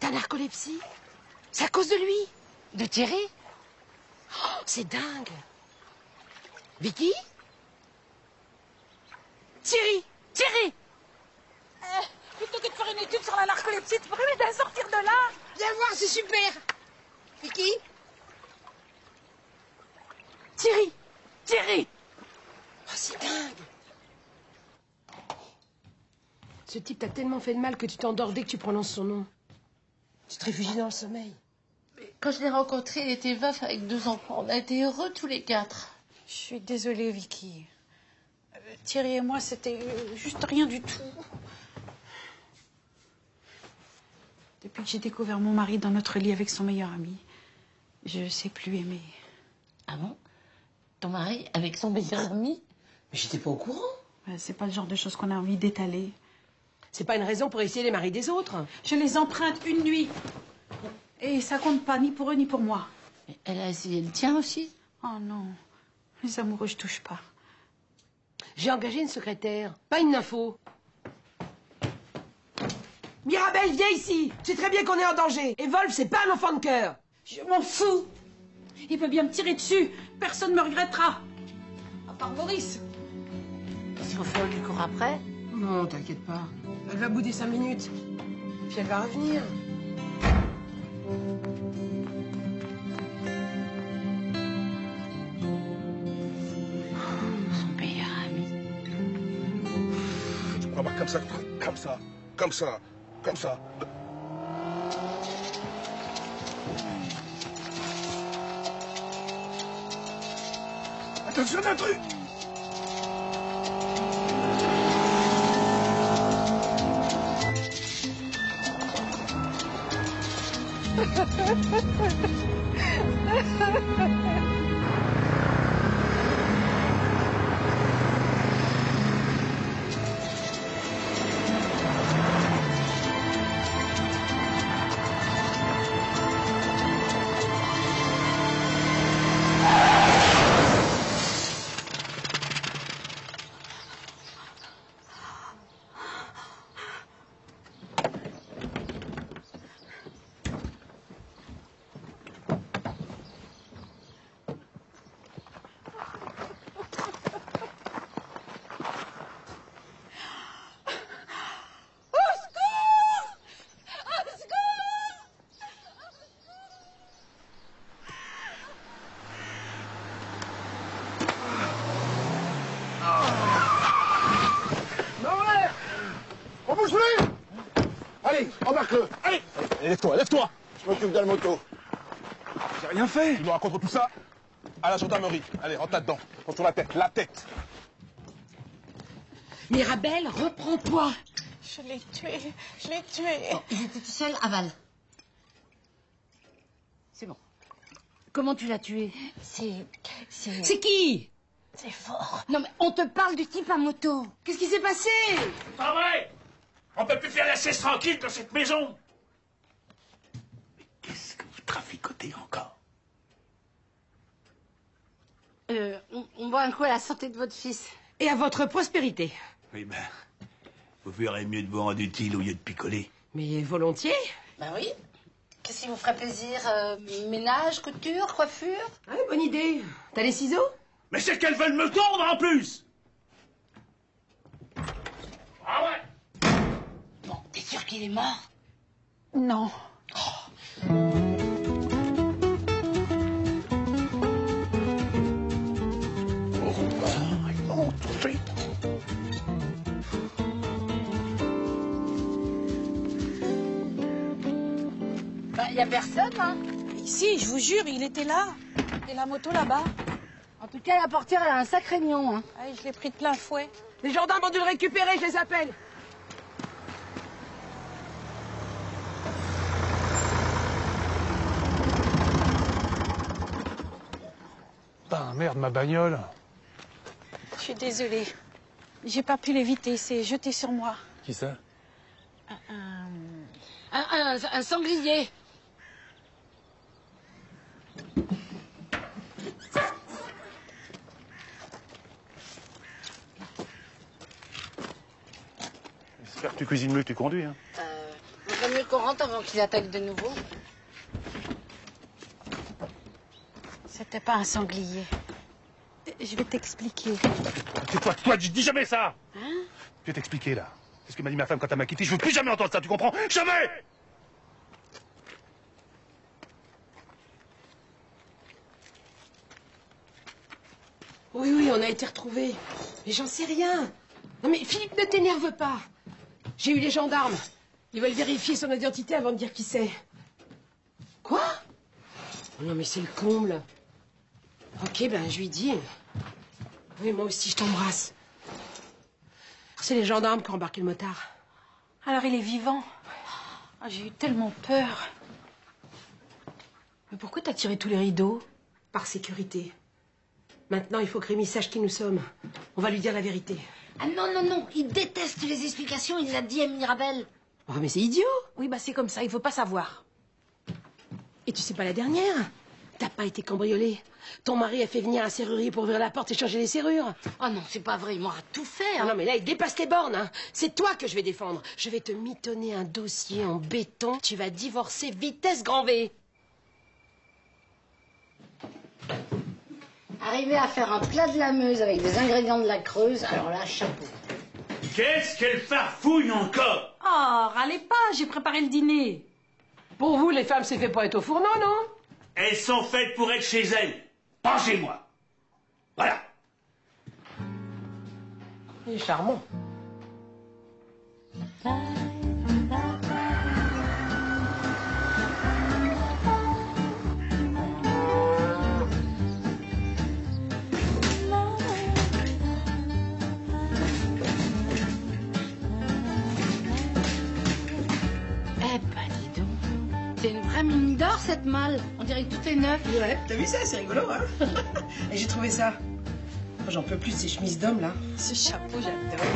T'as narcolepsie? C'est à cause de lui? De Thierry? Oh, c'est dingue. Vicky? Thierry! Thierry! Plutôt que de faire une étude sur la narcolepsie, tu pourrais m'aider à sortir de là? Viens voir, c'est super. Vicky? Thierry! Thierry! Oh, c'est dingue. Ce type t'a tellement fait de mal que tu t'endors dès que tu prononces son nom. Tu te réfugies dans le sommeil. Quand je l'ai rencontré, il était veuf avec 2 enfants. On a été heureux tous les 4. Je suis désolée, Vicky. Thierry et moi, c'était juste rien du tout. Depuis que j'ai découvert mon mari dans notre lit avec son meilleur ami, je sais plus aimer. Ah bon? Ton mari avec son meilleur ami? Mais j'étais pas au courant. C'est pas le genre de choses qu'on a envie d'étaler. C'est pas une raison pour essayer les maris des autres. Je les emprunte une nuit. Et ça compte pas ni pour eux ni pour moi. Mais elle a essayé le tien aussi? Oh non, les amoureux, je touche pas. J'ai engagé une secrétaire, pas une nympho. Mirabelle, viens ici. Tu sais très bien qu'on est en danger. Et Wolf, c'est pas un enfant de cœur. Je m'en fous. Il peut bien me tirer dessus. Personne ne me regrettera. À part Maurice. Parce qu'au fond, tu cours après? Non, t'inquiète pas. Elle va bouder 5 minutes. Puis elle va revenir. ça, comme ça, comme ça. Attention d'un truc. Allez, embarque-le. Allez. Lève-toi, lève-toi. Je m'occupe de la moto. J'ai rien fait. Tu nous racontes tout ça à la gendarmerie. Allez, rentre là-dedans. Contre la tête, la tête. Mirabelle, reprends-toi. Je l'ai tué, je l'ai tué. Bon, il était tout seul, aval. C'est bon. Comment tu l'as tué? C'est qui? C'est fort. Non, mais on te parle du type à moto. Qu'est-ce qui s'est passé? Pas vrai. On peut plus faire la sieste tranquille dans cette maison. Mais qu'est-ce que vous traficotez encore? On boit un coup à la santé de votre fils. Et à votre prospérité. Oui, ben, vous ferez mieux de vous rendre utile au lieu de picoler. Mais volontiers. Ben oui. Qu'est-ce qui vous ferait plaisir? Ménage, couture, coiffure? Ah, bonne idée. T'as les ciseaux? Mais c'est qu'elles veulent me tondre en plus. Ah ouais. Bon, t'es sûr qu'il est mort? Non. Ben, y a personne, hein? Si, je vous jure, il était là. Et la moto là-bas. En tout cas, la portière, elle a un sacré nion, hein. Ah, je l'ai pris de plein fouet. Les gendarmes ont dû le récupérer, je les appelle. Putain, merde, ma bagnole. Je suis désolée. J'ai pas pu l'éviter, il s'est jeté sur moi. Qui ça? Un sanglier. J'espère que tu cuisines mieux que tu conduis. Hein. Il vaut mieux qu'on rentre avant qu'il attaque de nouveau. C'était pas un sanglier. Je vais t'expliquer. C'est toi, je dis jamais ça. Hein? Je vais t'expliquer, là. C'est ce que m'a dit ma femme quand elle m'a quitté. Je veux plus jamais entendre ça, tu comprends? Jamais! Oui, on a été retrouvés. Mais j'en sais rien. Non mais Philippe, ne t'énerve pas. J'ai eu les gendarmes. Ils veulent vérifier son identité avant de dire qui c'est. Quoi? Non mais c'est le comble. Ok, ben je lui dis. Oui, moi aussi je t'embrasse. C'est les gendarmes qui ont embarqué le motard. Alors il est vivant. Ah, j'ai eu tellement peur. Mais pourquoi t'as tiré tous les rideaux? Par sécurité. Maintenant, il faut que Rémi sache qui nous sommes. On va lui dire la vérité. Ah non, il déteste les explications, il l'a dit à Mirabelle. Oh, mais c'est idiot. Oui, bah c'est comme ça, il faut pas savoir. Et tu sais pas la dernière? T'as pas été cambriolé. Ton mari a fait venir un serrurier pour ouvrir la porte et changer les serrures. Oh non, c'est pas vrai, il m'aura tout fait. Non, mais là, il dépasse les bornes. Hein. C'est toi que je vais défendre. Je vais te mitonner un dossier en béton. Tu vas divorcer vitesse grand V. Arriver à faire un plat de la Meuse avec des ingrédients de la Creuse, alors là, chapeau. Qu'est-ce qu'elle farfouille encore? Oh, râlez pas, j'ai préparé le dîner. Pour vous, les femmes, c'est fait pour être au fourneau, non? Elles sont faites pour être chez elles, pas chez moi. Voilà. Il est charmant. Eh ben, dis donc. C'est une vraie mine d'or, cette malle. On dirait que tout est neuf. Ouais, t'as vu ça? C'est rigolo, hein? Et j'ai trouvé ça. Oh, j'en peux plus de ces chemises d'homme, là. Ce chapeau, j'adore.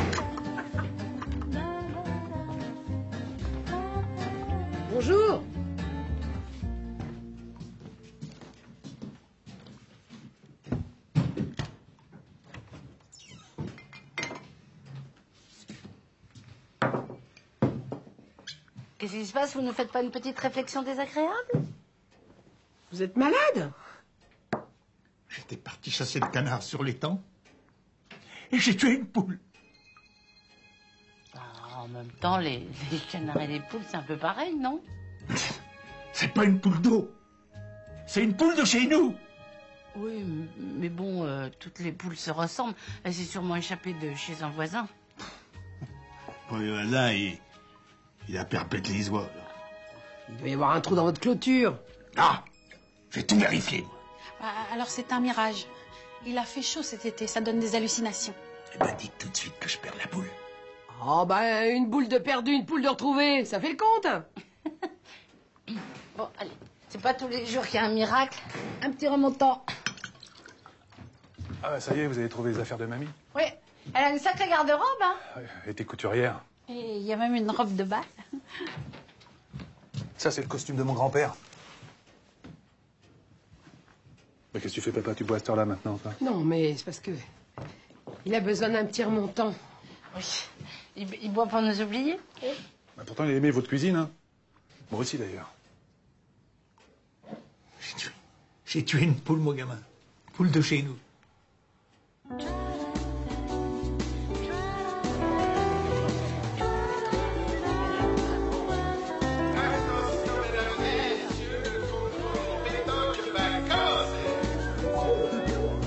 Bonjour. Qu'est-ce qui se passe? Vous ne faites pas une petite réflexion désagréable? Vous êtes malade? J'étais parti chasser le canard sur l'étang et j'ai tué une poule. Ah, en même temps, les canards et les poules, c'est un peu pareil, non? C'est pas une poule d'eau, c'est une poule de chez nous. Oui, mais bon, toutes les poules se ressemblent. Elle s'est sûrement échappée de chez un voisin. Pour le voisin, il a perpétré les oies. Il doit y avoir un trou dans votre clôture. Ah, j'ai tout vérifié, moi. Alors c'est un mirage. Il a fait chaud cet été, ça donne des hallucinations. Eh ben, dites tout de suite que je perds la poule. Oh, bah, une boule de perdu, une poule de retrouvée, ça fait le compte. Bon, allez, c'est pas tous les jours qu'il y a un miracle. Un petit remontant. Ah, ça y est, vous avez trouvé les affaires de mamie? Oui, elle a une sacrée garde-robe, hein. Elle était couturière. Et il y a même une robe de bal. Ça, c'est le costume de mon grand-père. Mais qu'est-ce que tu fais, papa? Tu bois à cette heure-là, maintenant, toi? Non, mais c'est parce que... il a besoin d'un petit remontant. Oui, il boit pour nous oublier. Bah, pourtant, il a aimé votre cuisine, hein. Moi aussi, d'ailleurs. J'ai tué une poule, mon gamin. Poule de chez nous.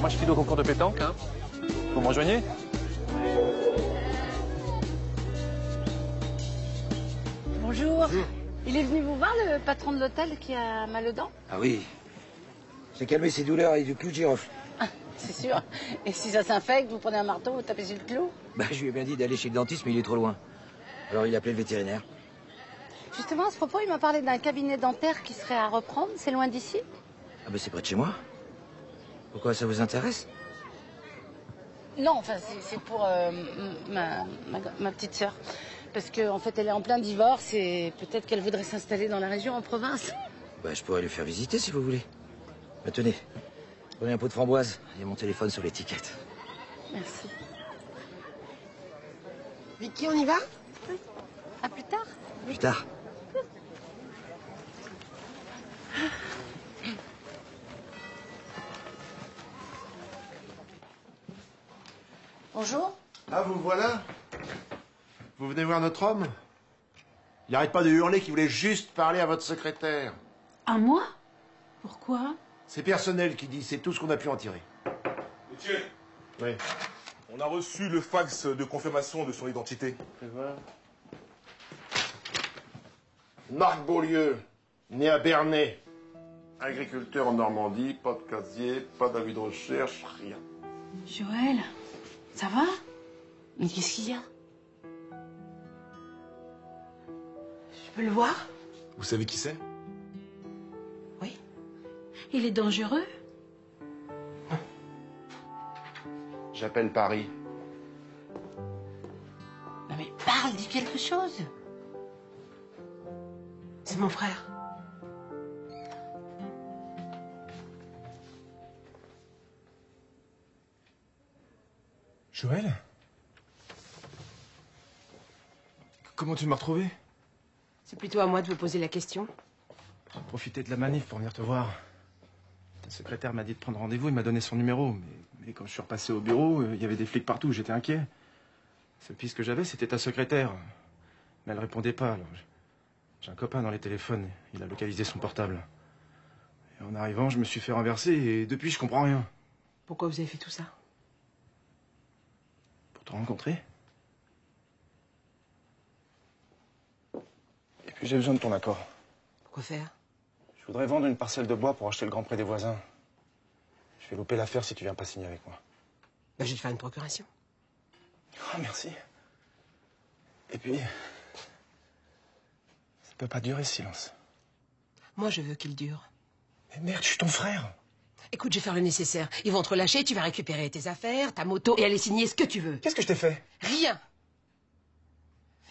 Moi, je file au concours de pétanque, hein. Vous me rejoignez? Bonjour. Il est venu vous voir, le patron de l'hôtel qui a mal aux dents? Ah oui. J'ai calmé ses douleurs avec du clou de girofle. C'est sûr. Et si ça s'infecte, vous prenez un marteau, vous tapez sur le clou? Bah, je lui ai bien dit d'aller chez le dentiste, mais il est trop loin. Alors il a appelé le vétérinaire. Justement, à ce propos, il m'a parlé d'un cabinet dentaire qui serait à reprendre. C'est loin d'ici? Ah bah c'est près de chez moi. Pourquoi, ça vous intéresse? Non, enfin, c'est pour ma petite sœur. Parce qu'en fait, elle est en plein divorce et peut-être qu'elle voudrait s'installer dans la région, en province. Bah, je pourrais lui faire visiter si vous voulez. Bah, tenez, prenez un pot de framboise. Il y a mon téléphone sur l'étiquette. Merci. Vicky, on y va? À plus tard. Plus tard. Bonjour. Ah, vous voilà? Vous venez voir notre homme? Il n'arrête pas de hurler qu'il voulait juste parler à votre secrétaire. À moi? Pourquoi? C'est personnel qui dit, c'est tout ce qu'on a pu en tirer. Monsieur, Oui. on a reçu le fax de confirmation de son identité. Marc Beaulieu, né à Bernay. Agriculteur en Normandie, pas de casier, pas d'avis de recherche, rien. Joël, ça va? Mais qu'est-ce qu'il y a? Je peux le voir? Vous savez qui c'est? Il est dangereux? J'appelle Paris. Non mais parle, dis quelque chose. C'est mon frère. Joël? Comment tu m'as retrouvé? C'est plutôt à moi de vous poser la question. J'ai profité de la manif pour venir te voir. Ta secrétaire m'a dit de prendre rendez-vous, il m'a donné son numéro. Mais quand je suis repassé au bureau, il y avait des flics partout, j'étais inquiet. La seule piste que j'avais, c'était ta secrétaire. Mais elle répondait pas, alors j'ai un copain dans les téléphones, il a localisé son portable. Et en arrivant, je me suis fait renverser et depuis, je comprends rien. Pourquoi vous avez fait tout ça? Pour te rencontrer? puis j'ai besoin de ton accord. Pourquoi faire? Je voudrais vendre une parcelle de bois pour acheter le Grand Prix des voisins. Je vais louper l'affaire si tu viens pas signer avec moi. Ben, je vais te faire une procuration. Oh, merci. Et puis... ça peut pas durer, ce silence. Moi, je veux qu'il dure. Mais merde, je suis ton frère. Écoute, je vais faire le nécessaire. Ils vont te relâcher, tu vas récupérer tes affaires, ta moto et aller signer ce que tu veux. Qu'est-ce que je t'ai fait? Rien.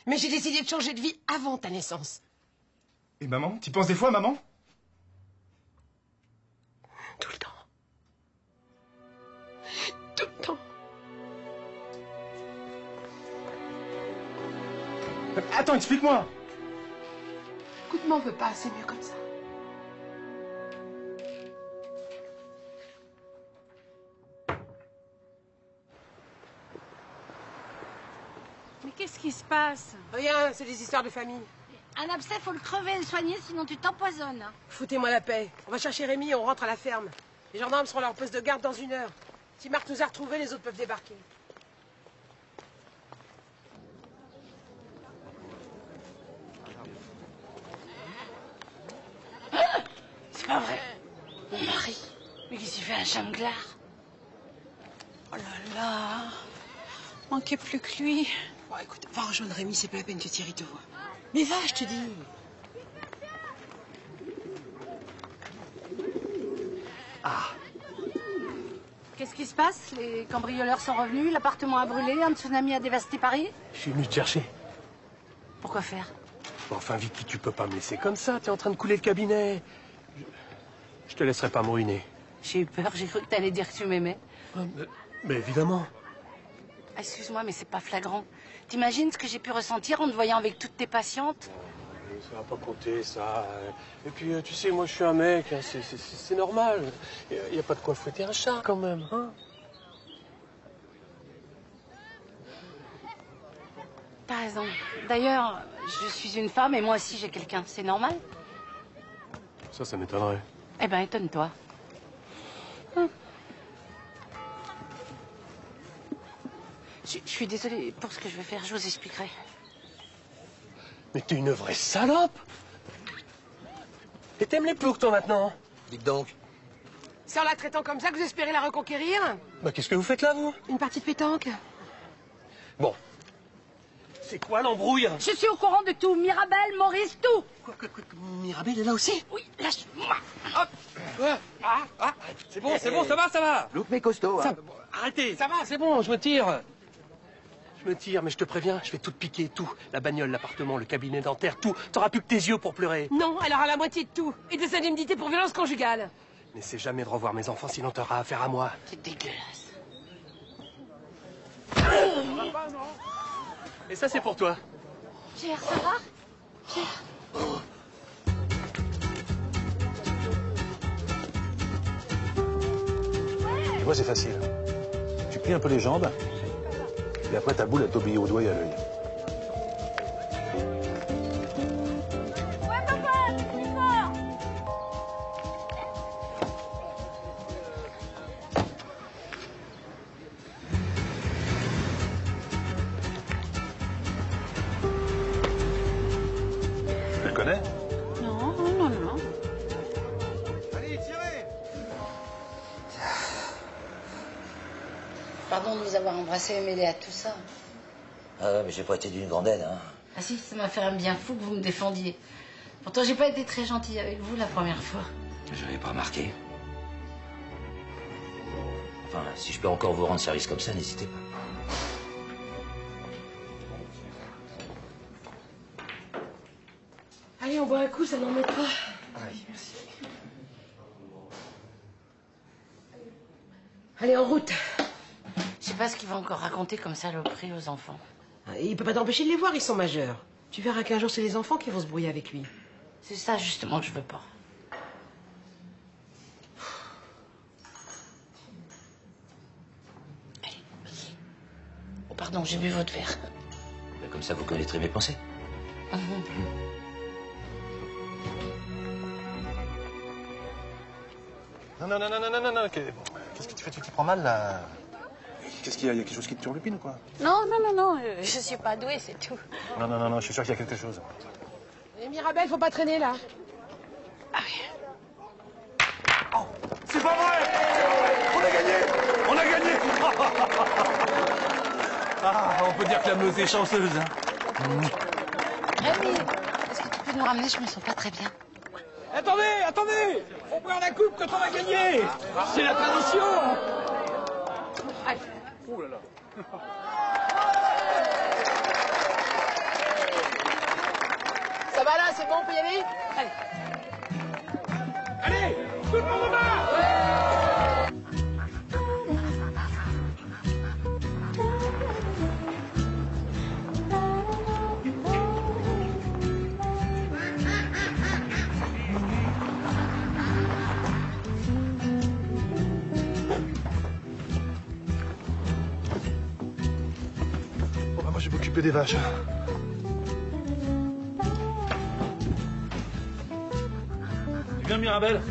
Mais j'ai décidé de changer de vie avant ta naissance. Et maman? T'y penses des fois, maman? Tout le temps. Tout le temps. Attends, explique-moi. Écoute, m'en veux pas, c'est mieux comme ça. Mais qu'est-ce qui se passe? Rien, c'est des histoires de famille. Un abcès, faut le crever et le soigner, sinon tu t'empoisonnes. Foutez-moi la paix. On va chercher Rémi et on rentre à la ferme. Les gendarmes seront à leur poste de garde dans 1 heure. Si Marc nous a retrouvés, les autres peuvent débarquer. C'est pas vrai. Mon mari. Mais qu'est-ce qu'il fait à Changlard? Oh là là. Manquait plus que lui. Bon, écoute, va rejoindre Rémi, c'est pas la peine que Thierry te voie. Mais va, je te dis. Ah. Qu'est-ce qui se passe? Les cambrioleurs sont revenus, l'appartement a brûlé, un tsunami a dévasté Paris? Je suis venu te chercher. Pourquoi faire? Enfin, Vicky, tu peux pas me laisser comme ça. T'es en train de couler le cabinet. Je te laisserai pas me ruiner. J'ai eu peur, j'ai cru que t'allais dire que tu m'aimais. Mais évidemment. Excuse-moi, mais c'est pas flagrant. T'imagines ce que j'ai pu ressentir en te voyant avec toutes tes patientes? Ça va pas compter, ça. Et puis, tu sais, moi, je suis un mec. Hein, c'est normal. Il n'y a pas de quoi fouetter un chat, quand même. Hein. T'as raison. D'ailleurs, je suis une femme et moi aussi j'ai quelqu'un. C'est normal? Ça m'étonnerait. Eh ben, étonne-toi. Je suis désolée pour ce que je vais faire, je vous expliquerai. Mais t'es une vraie salope! Et t'aimes les ploucs, toi, maintenant? Dites donc. C'est en la traitant comme ça que vous espérez la reconquérir? Bah, qu'est-ce que vous faites là, vous? Une partie de pétanque. Bon. C'est quoi l'embrouille? Je suis au courant de tout. Mirabel, Maurice, tout. Quoi, Mirabel est là aussi? Oui, lâche-moi. Hop. C'est bon, ça va. Look, mais costaud, hein. Arrêtez, ça va, c'est bon, je me tire. Je me tire, mais je te préviens, je vais tout te piquer, tout. La bagnole, l'appartement, le cabinet dentaire, tout. T'auras plus que tes yeux pour pleurer. Non, elle aura la moitié de tout. Et des indemnités pour violence conjugale. N'essaie jamais de revoir mes enfants, sinon t'auras affaire à moi. C'est dégueulasse. Et ça, c'est pour toi. Pierre, ça va? Pierre. Tu vois, c'est facile. Tu plies un peu les jambes, et après ta boule, elle t'obéit au doigt et à l'œil. Ouais, papa, plus fort. Tu le connais? Non. Allez, tirez! Pardon de vous avoir embrassé et mêlé à tout ça. Ah ouais, mais j'ai pas été d'une grande aide, hein. Ah si, ça m'a fait un bien fou que vous me défendiez. Pourtant, j'ai pas été très gentille avec vous la première fois. Je l'avais pas remarqué. Enfin, si je peux encore vous rendre service comme ça, n'hésitez pas. Allez, on boit un coup, ça n'en met pas. Ah oui, merci. Allez, en route. Je sais pas ce qu'il va encore raconter comme saloperie aux enfants. Il peut pas t'empêcher de les voir, ils sont majeurs. Tu verras qu'un jour, c'est les enfants qui vont se brouiller avec lui. C'est ça, justement, que je veux pas. Allez. Oh, pardon, j'ai bu votre verre. Comme ça, vous connaîtrez mes pensées. Non. Qu'est-ce que tu fais? Tu t'y prends mal, là? Qu'est-ce qu'il y a? Il y a quelque chose qui te turlupine ou quoi? Non, je suis pas douée, c'est tout. Non, je suis sûr qu'il y a quelque chose. Et Mirabel, faut pas traîner là. Ah oui. C'est pas vrai! On a gagné! On a gagné! Ah, on peut dire que la Meuse est chanceuse, hein. Rémi, est-ce que tu peux nous ramener? Je me sens pas très bien. Attendez, attendez! Faut boire la coupe quand on a gagné! C'est la tradition! Allez. Oh là là! Ça va là, c'est bon, on peut y aller? Allez. Allez! Tout le monde en bas! Bon, bah, moi, je vais m'occuper des vaches. Tu viens, Mirabel?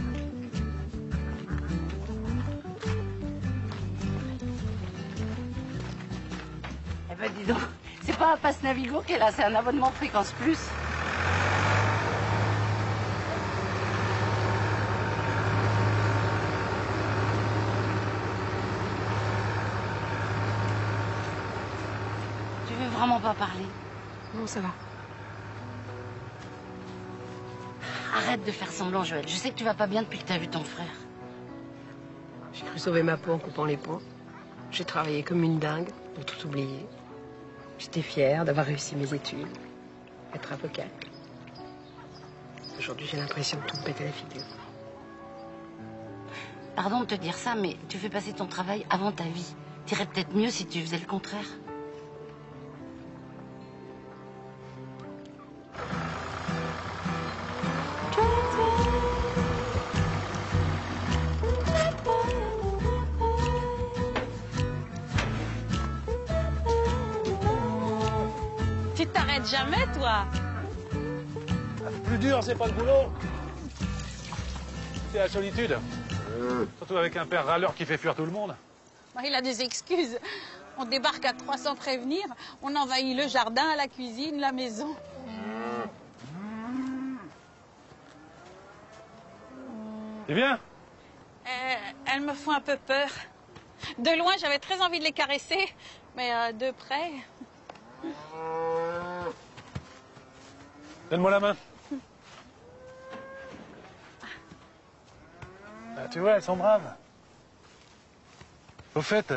Eh ben dis donc, c'est pas un passe Navigo qu'elle a, c'est un abonnement Fréquence Plus. Tu veux vraiment pas parler? Non, ça va. Arrête de faire semblant, Joël. Je sais que tu vas pas bien depuis que t'as vu ton frère. J'ai cru sauver ma peau en coupant les ponts. J'ai travaillé comme une dingue pour tout oublier. J'étais fière d'avoir réussi mes études, être avocate. Aujourd'hui, j'ai l'impression de tout me péter la figure. Pardon de te dire ça, mais tu fais passer ton travail avant ta vie. T'irais peut-être mieux si tu faisais le contraire. Tu t'arrêtes jamais, toi? Le plus dur, c'est pas le boulot. C'est la solitude. Surtout avec un père râleur qui fait fuir tout le monde. Il a des excuses. On débarque à 300 prévenir, on envahit le jardin, la cuisine, la maison. C'est bien? Elles me font un peu peur. De loin, j'avais très envie de les caresser, mais de près... Donne-moi la main. Ah, tu vois, elles sont braves. Au fait,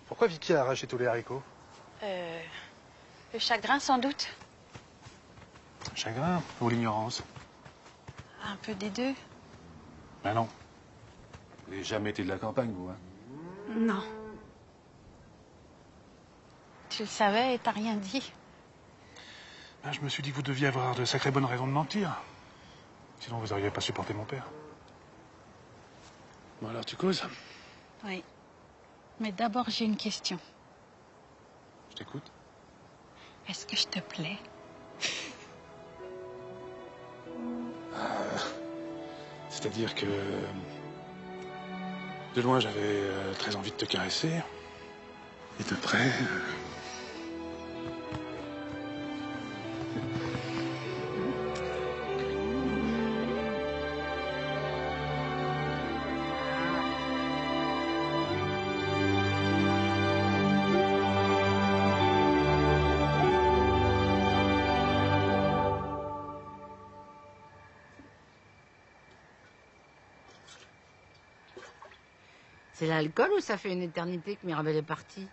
pourquoi Vicky a arraché tous les haricots? Le chagrin, sans doute. Chagrin ou l'ignorance? Un peu des deux. Ben non. Vous n'avez jamais été de la campagne, vous, hein? Non. Tu le savais et t'as rien dit. Ben, je me suis dit que vous deviez avoir de sacrées bonnes raisons de mentir. Sinon, vous n'auriez pas supporté mon père. Bon, alors tu causes? Oui. Mais d'abord, j'ai une question. Je t'écoute. Est-ce que je te plais? C'est-à-dire que... De loin, j'avais très envie de te caresser. Et de près... C'est l'alcool ou ça fait une éternité que Mirabel est partie?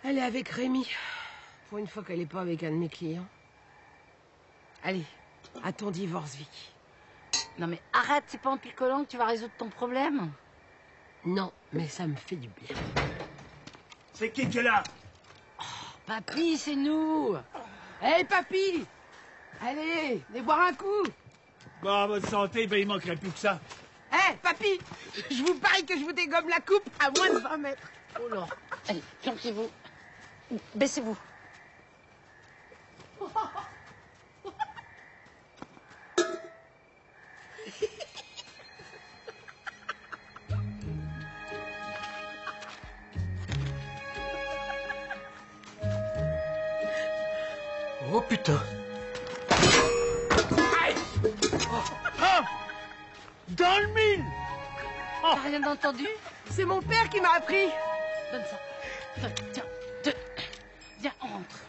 Elle est avec Rémi. Pour une fois qu'elle n'est pas avec un de mes clients. Allez, à ton divorce, Vicky. Non mais arrête, c'est pas en picolant que tu vas résoudre ton problème. Non, mais ça me fait du bien. C'est qui est là? Papy, c'est nous. Hé, papy! Allez, venez boire un coup. Bon, votre santé, ben il manquerait plus que ça. Hé, papy! Je vous parie que je vous dégomme la coupe à moins de 20 mètres. Oh là. Allez, planquez-vous. Baissez-vous. Oh putain. Dans le mille. T'as rien entendu? C'est mon père qui m'a appris. Donne ça. Tiens. Viens, on rentre.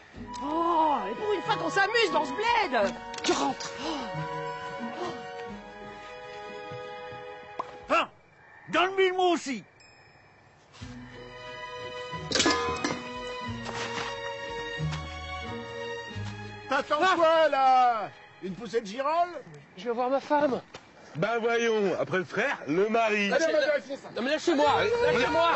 Oh, et pour une fois qu'on s'amuse dans ce bled. Tu rentres. Hein? Dans le mille, moi aussi. T'attends quoi, là? Une poussée de girole? Je vais voir ma femme. Ben voyons, après le frère, le mari. Allez, on va vérifier ça. Non mais lâchez-moi, lâchez-moi.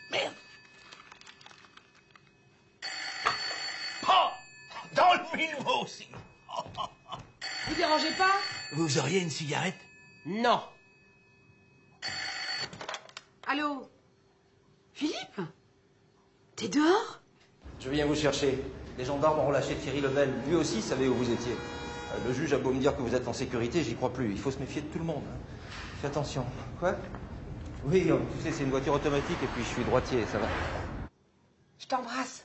Merde. Oh, dans le mille, moi aussi. Vous dérangez pas? Vous auriez une cigarette? Non. Allô? Philippe? T'es dehors? Je viens vous chercher. Les gendarmes ont relâché Thierry Lebel. Lui aussi savait où vous étiez. Le juge a beau me dire que vous êtes en sécurité, j'y crois plus. Il faut se méfier de tout le monde. Fais attention. Quoi? Oui, tu sais, c'est une voiture automatique et puis je suis droitier, ça va. Je t'embrasse.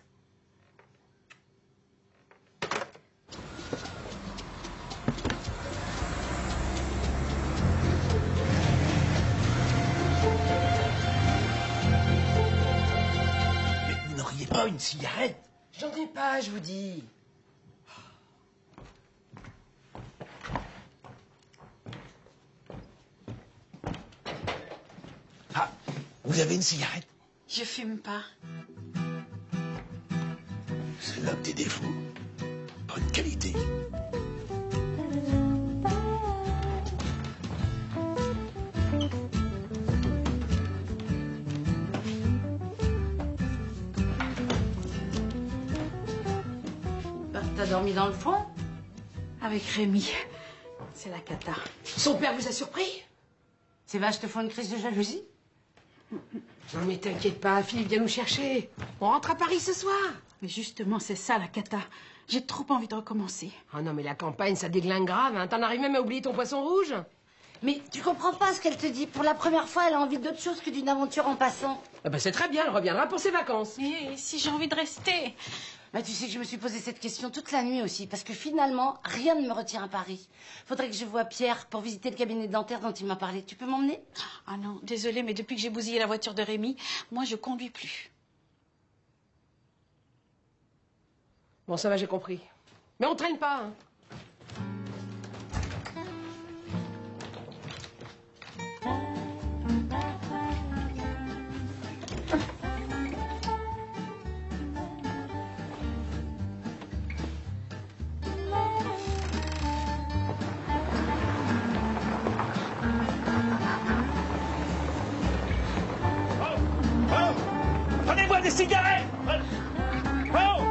Mais vous n'auriez pas une cigarette? J'en ai pas, je vous dis. Ah, vous avez une cigarette? Je fume pas. C'est l'un des défauts. Bonne qualité. T'as dormi dans le fond? Avec Rémi. C'est la cata. Son père vous a surpris? Ces vaches te font une crise de jalousie? Non mais t'inquiète pas, Philippe vient nous chercher. On rentre à Paris ce soir. Mais justement, c'est ça la cata. J'ai trop envie de recommencer. Oh non mais la campagne, ça déglingue grave. Hein. T'en arrives même à oublier ton poisson rouge? Mais tu comprends pas ce qu'elle te dit. Pour la première fois, elle a envie d'autre chose que d'une aventure en passant. Ah bah c'est très bien, elle reviendra pour ses vacances. Et si j'ai envie de rester? Bah, tu sais que je me suis posé cette question toute la nuit aussi, parce que finalement, rien ne me retient à Paris. Faudrait que je voie Pierre pour visiter le cabinet dentaire dont il m'a parlé. Tu peux m'emmener? Ah non, désolée, mais depuis que j'ai bousillé la voiture de Rémi, moi je conduis plus. Bon, ça va, j'ai compris. Mais on traîne pas, hein. Prenez-moi des cigarettes! Oh!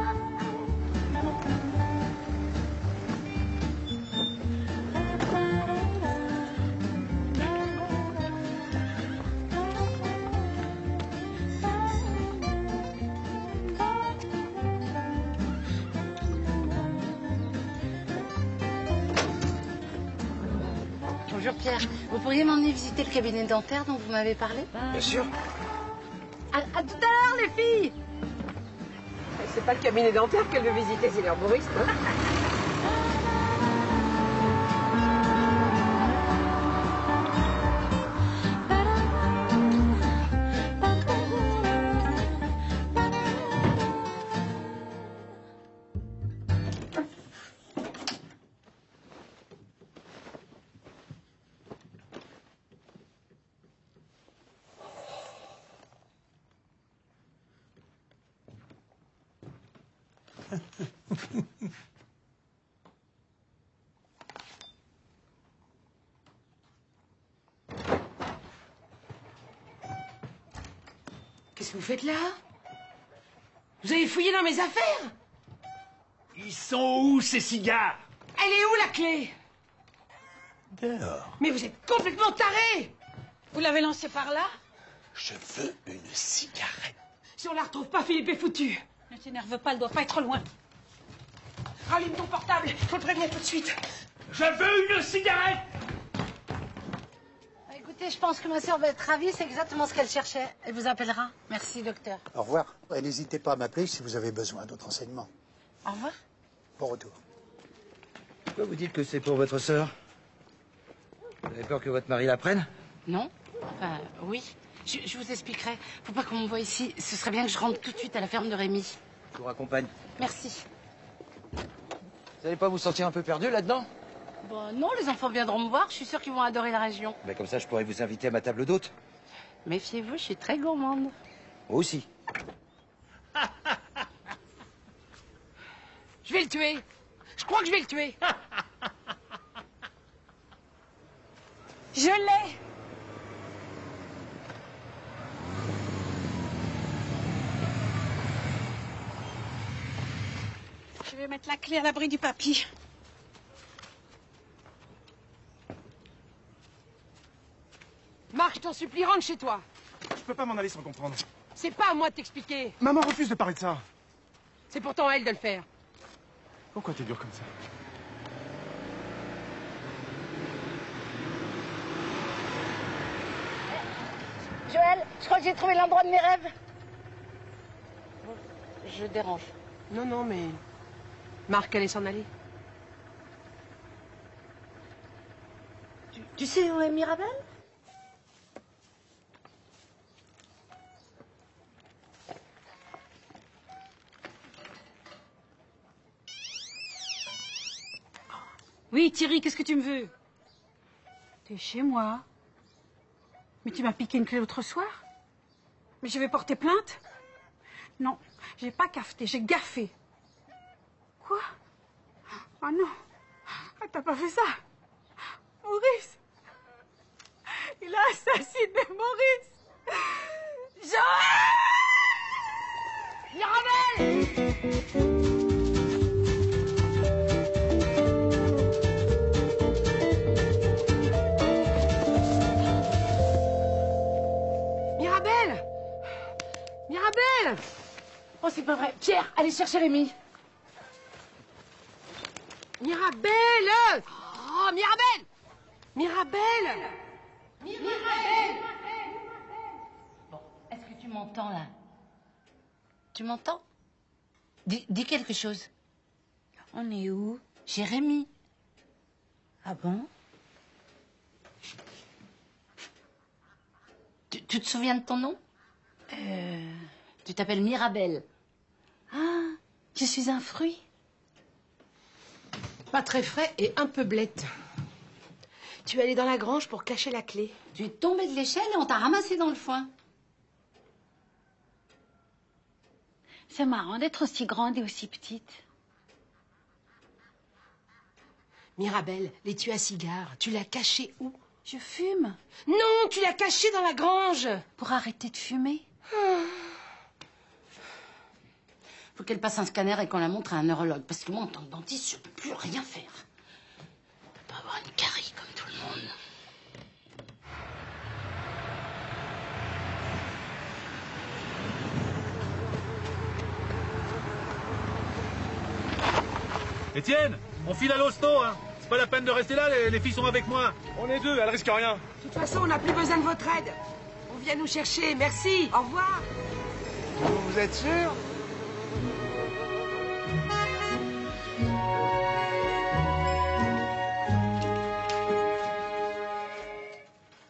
Bonjour Pierre, vous pourriez m'emmener visiter le cabinet dentaire dont vous m'avez parlé? Bien sûr. À tout à l'heure les filles! C'est pas le cabinet dentaire qu'elle veut visiter, c'est l'herboriste. Hein. Qu'est-ce que vous faites là? Vous avez fouillé dans mes affaires? Ils sont où ces cigares? Elle est où la clé? Dehors. Mais vous êtes complètement tarés! Vous l'avez lancé par là? Je veux une cigarette. Si on la retrouve pas, Philippe est foutu. Ne t'énerve pas, elle doit pas être loin. Rallume ton portable, faut le prévenir tout de suite. Je veux une cigarette! Écoutez, je pense que ma sœur va être ravie, c'est exactement ce qu'elle cherchait. Elle vous appellera. Merci, docteur. Au revoir. Et n'hésitez pas à m'appeler si vous avez besoin d'autres renseignements. Au revoir. Bon retour. Pourquoi vous dites que c'est pour votre sœur? Vous avez peur que votre mari la prenne? Non. Enfin, oui. Je vous expliquerai. Faut pas qu'on me voie ici. Ce serait bien que je rentre tout de suite à la ferme de Rémi. Je vous raccompagne. Merci. Vous n'allez pas vous sentir un peu perdu là-dedans? Bon, non, les enfants viendront me voir. Je suis sûre qu'ils vont adorer la région. Ben, comme ça, je pourrais vous inviter à ma table d'hôte. Méfiez-vous, je suis très gourmande. Moi aussi. Je vais le tuer. Je crois que je vais le tuer. Je l'ai. Je vais mettre la clé à l'abri du papy. Marc, je t'en supplie, rentre chez toi. Je peux pas m'en aller sans comprendre. C'est pas à moi de t'expliquer. Maman refuse de parler de ça. C'est pourtant à elle de le faire. Pourquoi t'es dur comme ça? Joël, je crois que j'ai trouvé l'endroit de mes rêves. Bon, je dérange. Non, non, mais... Marc allait s'en aller. Tu sais où est Mirabel? Oui, Thierry, qu'est-ce que tu me veux? Tu es chez moi. Mais tu m'as piqué une clé l'autre soir. Mais je vais porter plainte? Non, j'ai pas cafeté, j'ai gaffé. Quoi? Oh non. Ah, t'as pas fait ça? Maurice. Il a assassiné Maurice. Joël! Mirabel! Mirabel! Oh, c'est pas vrai. Pierre, allez chercher Rémi. Mirabel! Oh, Mirabel! Mirabel! Mirabel! Bon, est-ce que tu m'entends, là? Tu m'entends? Dis quelque chose. On est où? Chez Rémi. Ah bon? Tu te souviens de ton nom? Tu t'appelles Mirabel. Ah, je suis un fruit. Pas très frais et un peu blette. Tu es allé dans la grange pour cacher la clé. Tu es tombée de l'échelle et on t'a ramassé dans le foin. C'est marrant d'être aussi grande et aussi petite. Mirabel, l'étui à cigare, tu l'as caché où? Je fume. Non, tu l'as caché dans la grange. Pour arrêter de fumer. Faut qu'elle passe un scanner et qu'on la montre à un neurologue. Parce que moi, en tant que dentiste, je peux plus rien faire. Je peux pas avoir une carie comme tout le monde. Étienne, on file à l'hosto, hein. C'est pas la peine de rester là, les filles sont avec moi. On est deux, elles risquent rien. De toute façon, on n'a plus besoin de votre aide. On vient nous chercher, merci. Au revoir. Vous êtes sûr?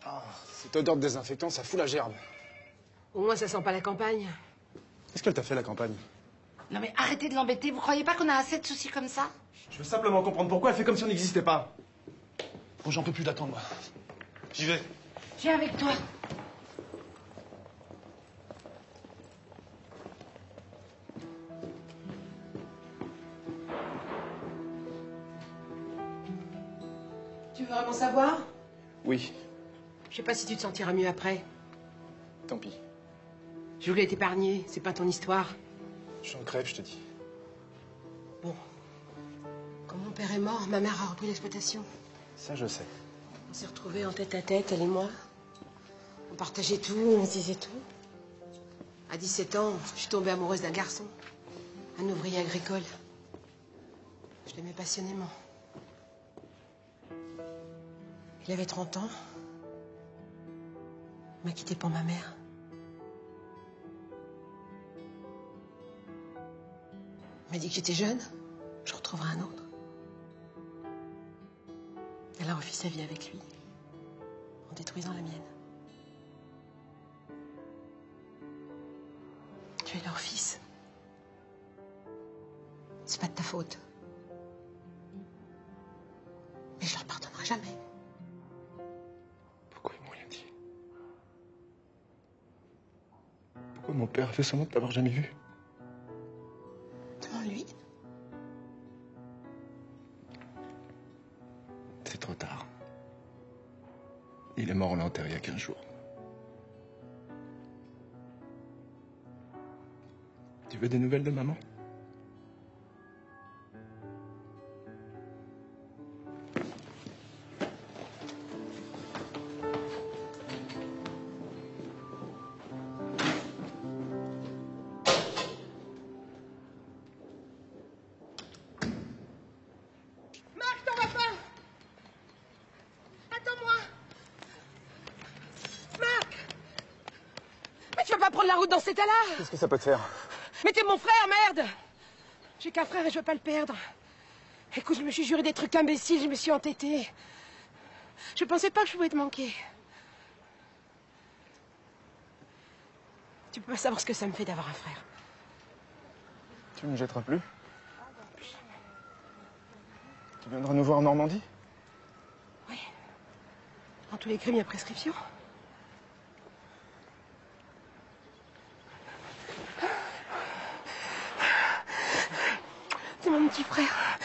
Ah, cette odeur de désinfectant, ça fout la gerbe. Au moins, ça sent pas la campagne. Qu'est-ce qu'elle t'a fait, la campagne? Non mais arrêtez de l'embêter. Vous croyez pas qu'on a assez de soucis comme ça? Je veux simplement comprendre pourquoi elle fait comme si on n'existait pas. Bon, j'en peux plus d'attendre, moi. J'y vais. Je viens avec toi. Tu veux vraiment savoir? Oui, Je sais pas si tu te sentiras mieux après. tant pis. Je voulais t'épargner, c'est pas ton histoire. Je suis en crève, je te dis. Bon. Quand mon père est mort, ma mère a repris l'exploitation. Ça, je sais. On s'est retrouvés en tête à tête, elle et moi. On partageait tout, on se disait tout. À 17 ans, je suis tombée amoureuse d'un garçon. Un ouvrier agricole. Je l'aimais passionnément. Il avait 30 ans. Il m'a quitté pour ma mère. Il m'a dit que j'étais jeune, je retrouverai un autre. Elle a refait sa vie avec lui, en détruisant la mienne. Tu es leur fils. C'est pas de ta faute. Mais je leur pardonnerai jamais. Pourquoi ils m'ont rien dit? Pourquoi mon père a fait semblant de t'avoir jamais vu? Demande-lui. C'est trop tard. Il est mort, on l'a enterré il y a 15 jours. Tu veux des nouvelles de maman? Marc, t'en vas pas! Attends-moi! Marc! Mais tu vas pas prendre la route dans cet état-là! Qu'est-ce que ça peut te faire? Mais t'es mon frère, merde! J'ai qu'un frère et je veux pas le perdre. Écoute, je me suis juré des trucs imbéciles, je me suis entêtée. Je pensais pas que je pouvais te manquer. Tu peux pas savoir ce que ça me fait d'avoir un frère. Tu ne me jetteras plus? Tu viendras nous voir en Normandie? Oui. Dans tous les crimes, il y a prescription. C'est mon petit frère.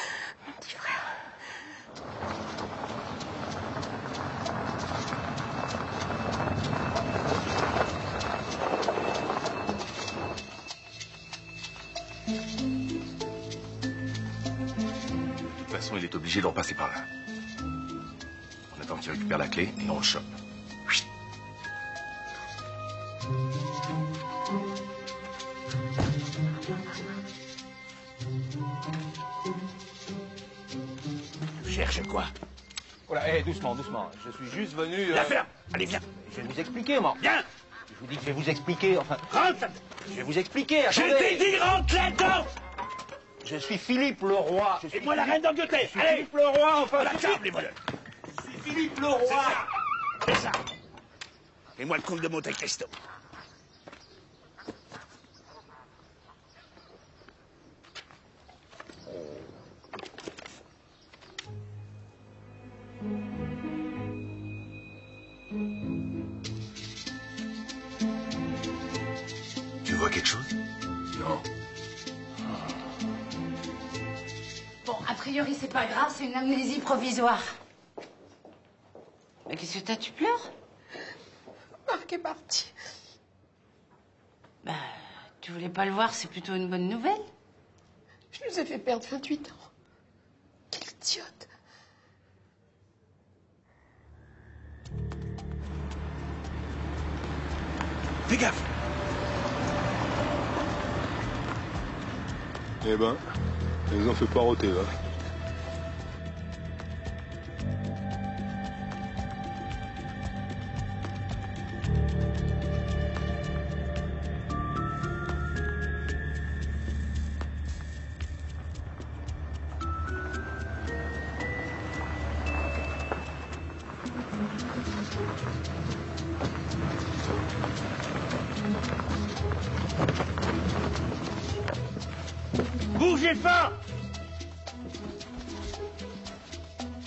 Mon petit frère. De toute façon, il est obligé d'en passer par là. On attend qu'il récupère la clé et on le chope. Tu cherches quoi? Voilà, doucement, doucement. Je suis juste venu... La ferme! Allez, viens! Je vais vous expliquer, moi. Viens! Je vous dis que je vais vous expliquer, enfin... Rentre! Je vais vous expliquer, Je attendez. t'ai dit, rentre là-dedans! Je suis Philippe le Roi. Et moi, la reine d'Angleterre! Je suis Allez! Philippe le Roi, enfin... La table, les voleurs! Je suis Philippe le Roi. C'est ça! Fais-moi le comte de Monte Cristo. Tu vois quelque chose? Non. Bon, a priori, c'est pas grave, c'est une amnésie provisoire. Mais qu'est-ce que t'as, tu pleures? Marc est parti. Bah, tu voulais pas le voir, c'est plutôt une bonne nouvelle. Je nous ai fait perdre 28 ans. Quelle idiote. Fais gaffe! Eh ben, ils ont fait poireauter, là. Bougez pas!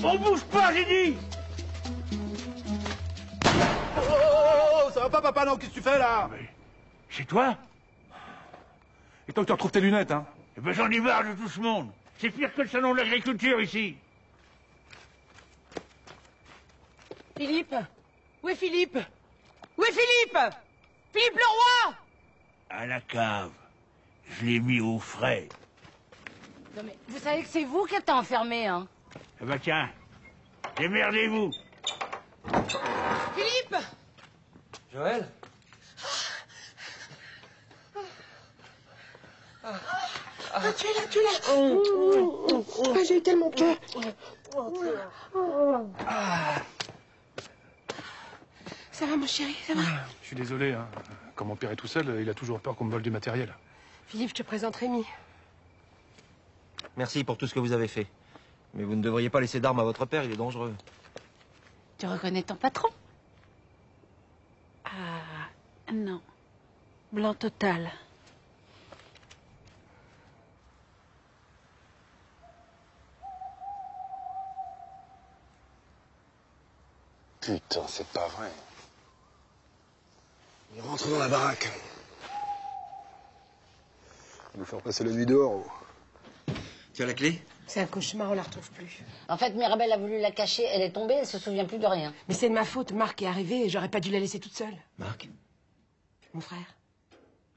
On bouge pas, j'ai dit! Oh, ça va pas, papa, non? Qu'est-ce que tu fais, là? Chez toi? Et toi que tu retrouves tes lunettes, hein? Eh ben, j'en ai marre de tout ce monde. C'est pire que le salon de l'agriculture, ici. Philippe? Où est Philippe? Où est Philippe? Philippe le Roi! À la cave. Je l'ai mis au frais. Non mais, vous savez que c'est vous qui êtes enfermé, hein? Eh ben, tiens. Démerdez-vous. Philippe! Joël? Tu es là, tu es là. Ah, j'ai eu tellement peur. Ça va, mon chéri, ça va? Je suis désolé, hein. Quand mon père est tout seul, il a toujours peur qu'on me vole du matériel. Philippe, je te présente Rémi. Merci pour tout ce que vous avez fait. Mais vous ne devriez pas laisser d'armes à votre père, il est dangereux. Tu reconnais ton patron? Ah, non. Blanc total. Putain, c'est pas vrai. Il rentre dans la baraque. Il va nous faire passer la nuit dehors. Tu as la clé? C'est un cauchemar, on la retrouve plus. En fait, Mirabelle a voulu la cacher, elle est tombée, elle se souvient plus de rien. Mais c'est de ma faute, Marc est arrivé et j'aurais pas dû la laisser toute seule. Marc? Mon frère.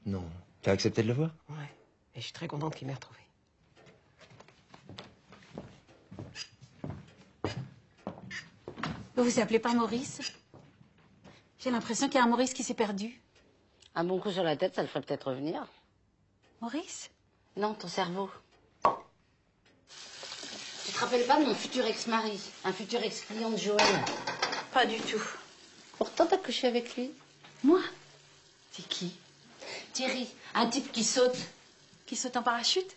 Non. Tu as accepté de le voir? Ouais. Et je suis très contente qu'il m'ait retrouvée. Vous vous appelez pas Maurice? J'ai l'impression qu'il y a un Maurice qui s'est perdu. Un bon coup sur la tête, ça le ferait peut-être revenir. Maurice? Non, ton cerveau. Tu te rappelles pas de mon futur ex-mari? Un futur ex-client de Joël? Pas du tout. Pourtant, t'as couché avec lui. Moi? C'est qui? Thierry, un type qui saute. Qui saute en parachute?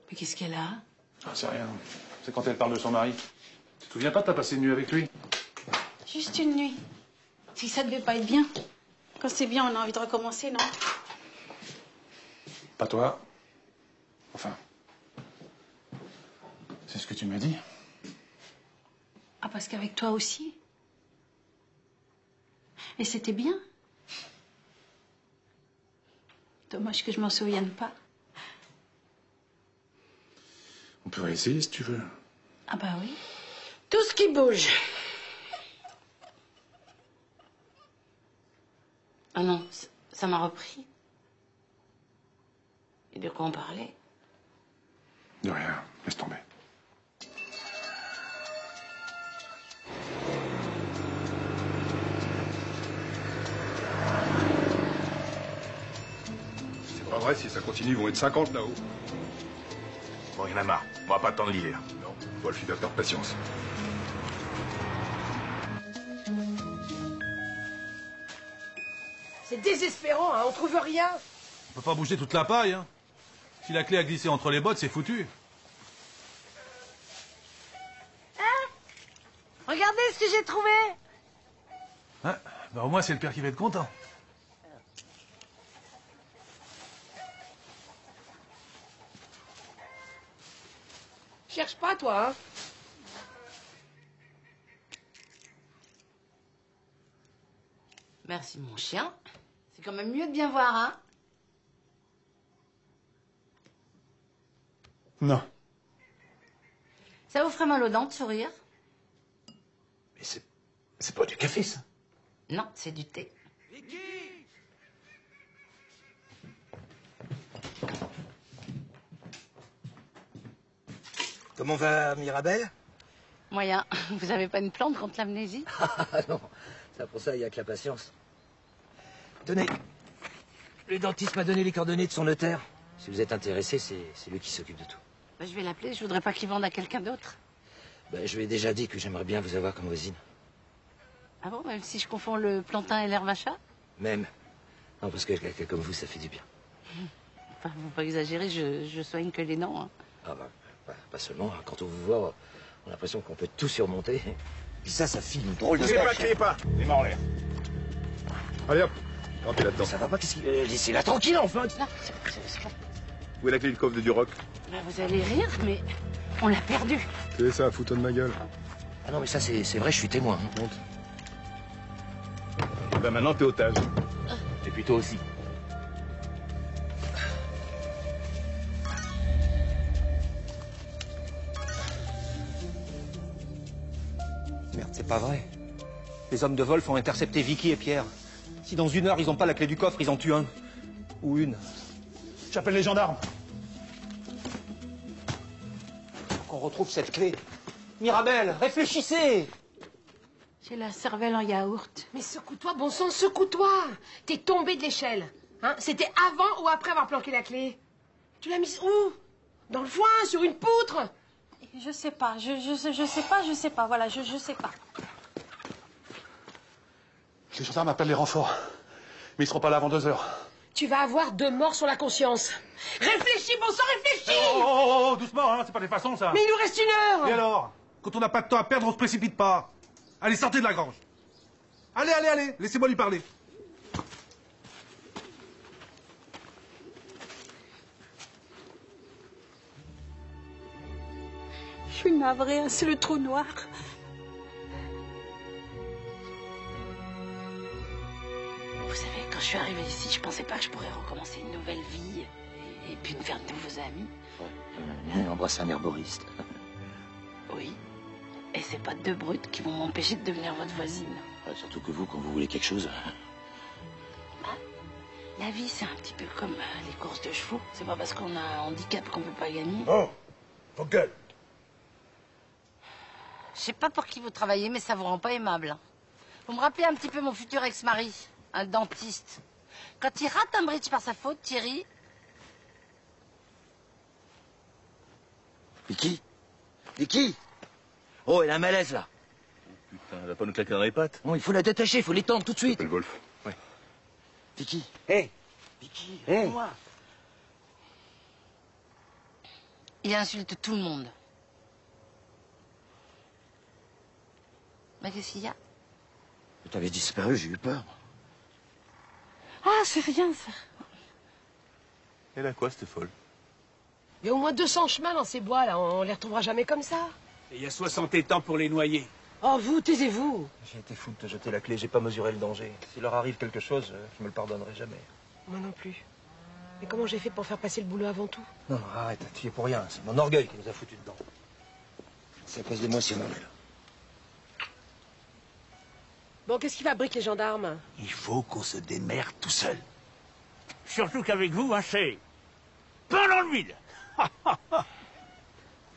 Mais qu'est-ce qu'elle a? Ah, c'est rien. C'est quand elle parle de son mari. Tu te souviens pas, t'as passé une nuit avec lui? Juste une nuit. Si ça devait pas être bien. Quand c'est bien, on a envie de recommencer, non? Pas toi. Enfin. C'est ce que tu m'as dit. Ah, parce qu'avec toi aussi. Et c'était bien. Dommage que je m'en souvienne pas. On peut réessayer si tu veux. Ah bah oui. Tout ce qui bouge. Ah non, ça m'a repris. Et de quoi on parlait? De rien, laisse tomber. C'est pas vrai, si ça continue, ils vont être 50 là-haut. Bon, il y en a marre. On va pas attendre l'hiver. Non, Wolf, il doit faire patience. C'est désespérant, hein, on trouve rien. On peut pas bouger toute la paille, hein. Si la clé a glissé entre les bottes, c'est foutu. Regardez ce que j'ai trouvé. Hein? Bah, au moins, c'est le père qui va être content. Cherche pas, toi, hein. Merci, mon chien. C'est quand même mieux de bien voir, hein? Non. Ça vous ferait mal aux dents de sourire? Mais c'est pas du café, ça. Non, c'est du thé. Comment va Mirabelle? Moyen. Vous avez pas une plante contre l'amnésie? Ah non, ça pour ça, il n'y a que la patience. Tenez, le dentiste m'a donné les coordonnées de son notaire. Si vous êtes intéressé, c'est lui qui s'occupe de tout. Bah, je vais l'appeler, je voudrais pas qu'il vende à quelqu'un d'autre. Ben, je lui ai déjà dit que j'aimerais bien vous avoir comme voisine. Ah bon, même si je confonds le plantain et l'herbe à chat? Même. Non, parce que quelqu'un comme vous, ça fait du bien. Enfin, faut pas exagérer, je soigne que les dents. Hein. Ah pas seulement, hein. Quand on vous voit, on a l'impression qu'on peut tout surmonter. Puis ça file une drôle de Criez pas, les mains en l'air. Allez hop, rentrez là-dedans. Ça va pas, qu'est-ce qu'il... Laissez-la tranquille, enfin. Non, c'est pas... Où est la clé du coffre de Duroc? Bah, vous allez rire, mais on l'a perdu. C'est ça, fous-toi de ma gueule. Ah non, mais ça, c'est vrai, je suis témoin. Hein. Monte. Et ben maintenant, t'es otage. Et puis toi aussi. Merde, c'est pas vrai. Les hommes de Wolf ont intercepté Vicky et Pierre. Si dans 1 heure, ils n'ont pas la clé du coffre, ils en tuent un. Ou une. J'appelle les gendarmes. Qu'on retrouve cette clé. Mirabelle, réfléchissez! J'ai la cervelle en yaourt. Mais secoue-toi, bon sang, secoue-toi. T'es tombé de l'échelle. Hein? C'était avant ou après avoir planqué la clé? Tu l'as mise où? Dans le foin, sur une poutre? Je sais pas, je sais pas, voilà, je sais pas. Les gendarmes appellent les renforts. Mais ils seront pas là avant 2 heures. Tu vas avoir 2 morts sur la conscience. Réfléchis, bon sang, réfléchis! Oh, doucement, hein, c'est pas des façons, ça. Mais il nous reste 1 heure! Et alors? Quand on n'a pas de temps à perdre, on se précipite pas. Allez, sortez de la grange. Allez, allez, allez, laissez-moi lui parler. Je suis navrée, hein, c'est le trou noir. Vous savez, quand je suis arrivée ici, je pensais pas que je pourrais recommencer une nouvelle vie et puis me faire de nouveaux amis. Embrasse un herboriste. Oui. Et c'est pas 2 brutes qui vont m'empêcher de devenir votre voisine. Surtout que vous, quand vous voulez quelque chose... La vie, c'est un petit peu comme les courses de chevaux. C'est pas parce qu'on a un handicap qu'on peut pas gagner. Oh, vos gueules. Je sais pas pour qui vous travaillez, mais ça vous rend pas aimable. Vous me rappelez un petit peu mon futur ex-mari, un dentiste. Quand il rate un bridge par sa faute, Thierry... Vicky Vicky Oh, elle a un malaise, là. Putain, elle va pas nous claquer dans les pattes. Non, il faut la détacher, il faut l'étendre tout de suite. Le golf. Ouais. Vicky. Hé Vicky, Hé moi. Il insulte tout le monde. Mais qu'est-ce qu'il y a? T'avais disparu, j'ai eu peur. Ah, c'est rien, ça. Elle a quoi, cette folle? Il y a au moins 200 chemins dans ces bois, là. On les retrouvera jamais comme ça. Et il y a 60 étangs pour les noyer. Oh, vous, taisez-vous. J'ai été fou de te jeter la clé, j'ai pas mesuré le danger. S'il leur arrive quelque chose, je me le pardonnerai jamais. Moi non plus. Mais comment j'ai fait pour faire passer le boulot avant tout? Non, non, arrête, tu y es pour rien. C'est mon orgueil qui nous a foutu dedans. C'est à cause de moi, Simon. Bon, qu'est-ce qui fabrique les gendarmes? Il faut qu'on se démerde tout seul. Surtout qu'avec vous, hein, c'est... pain dans l'huile.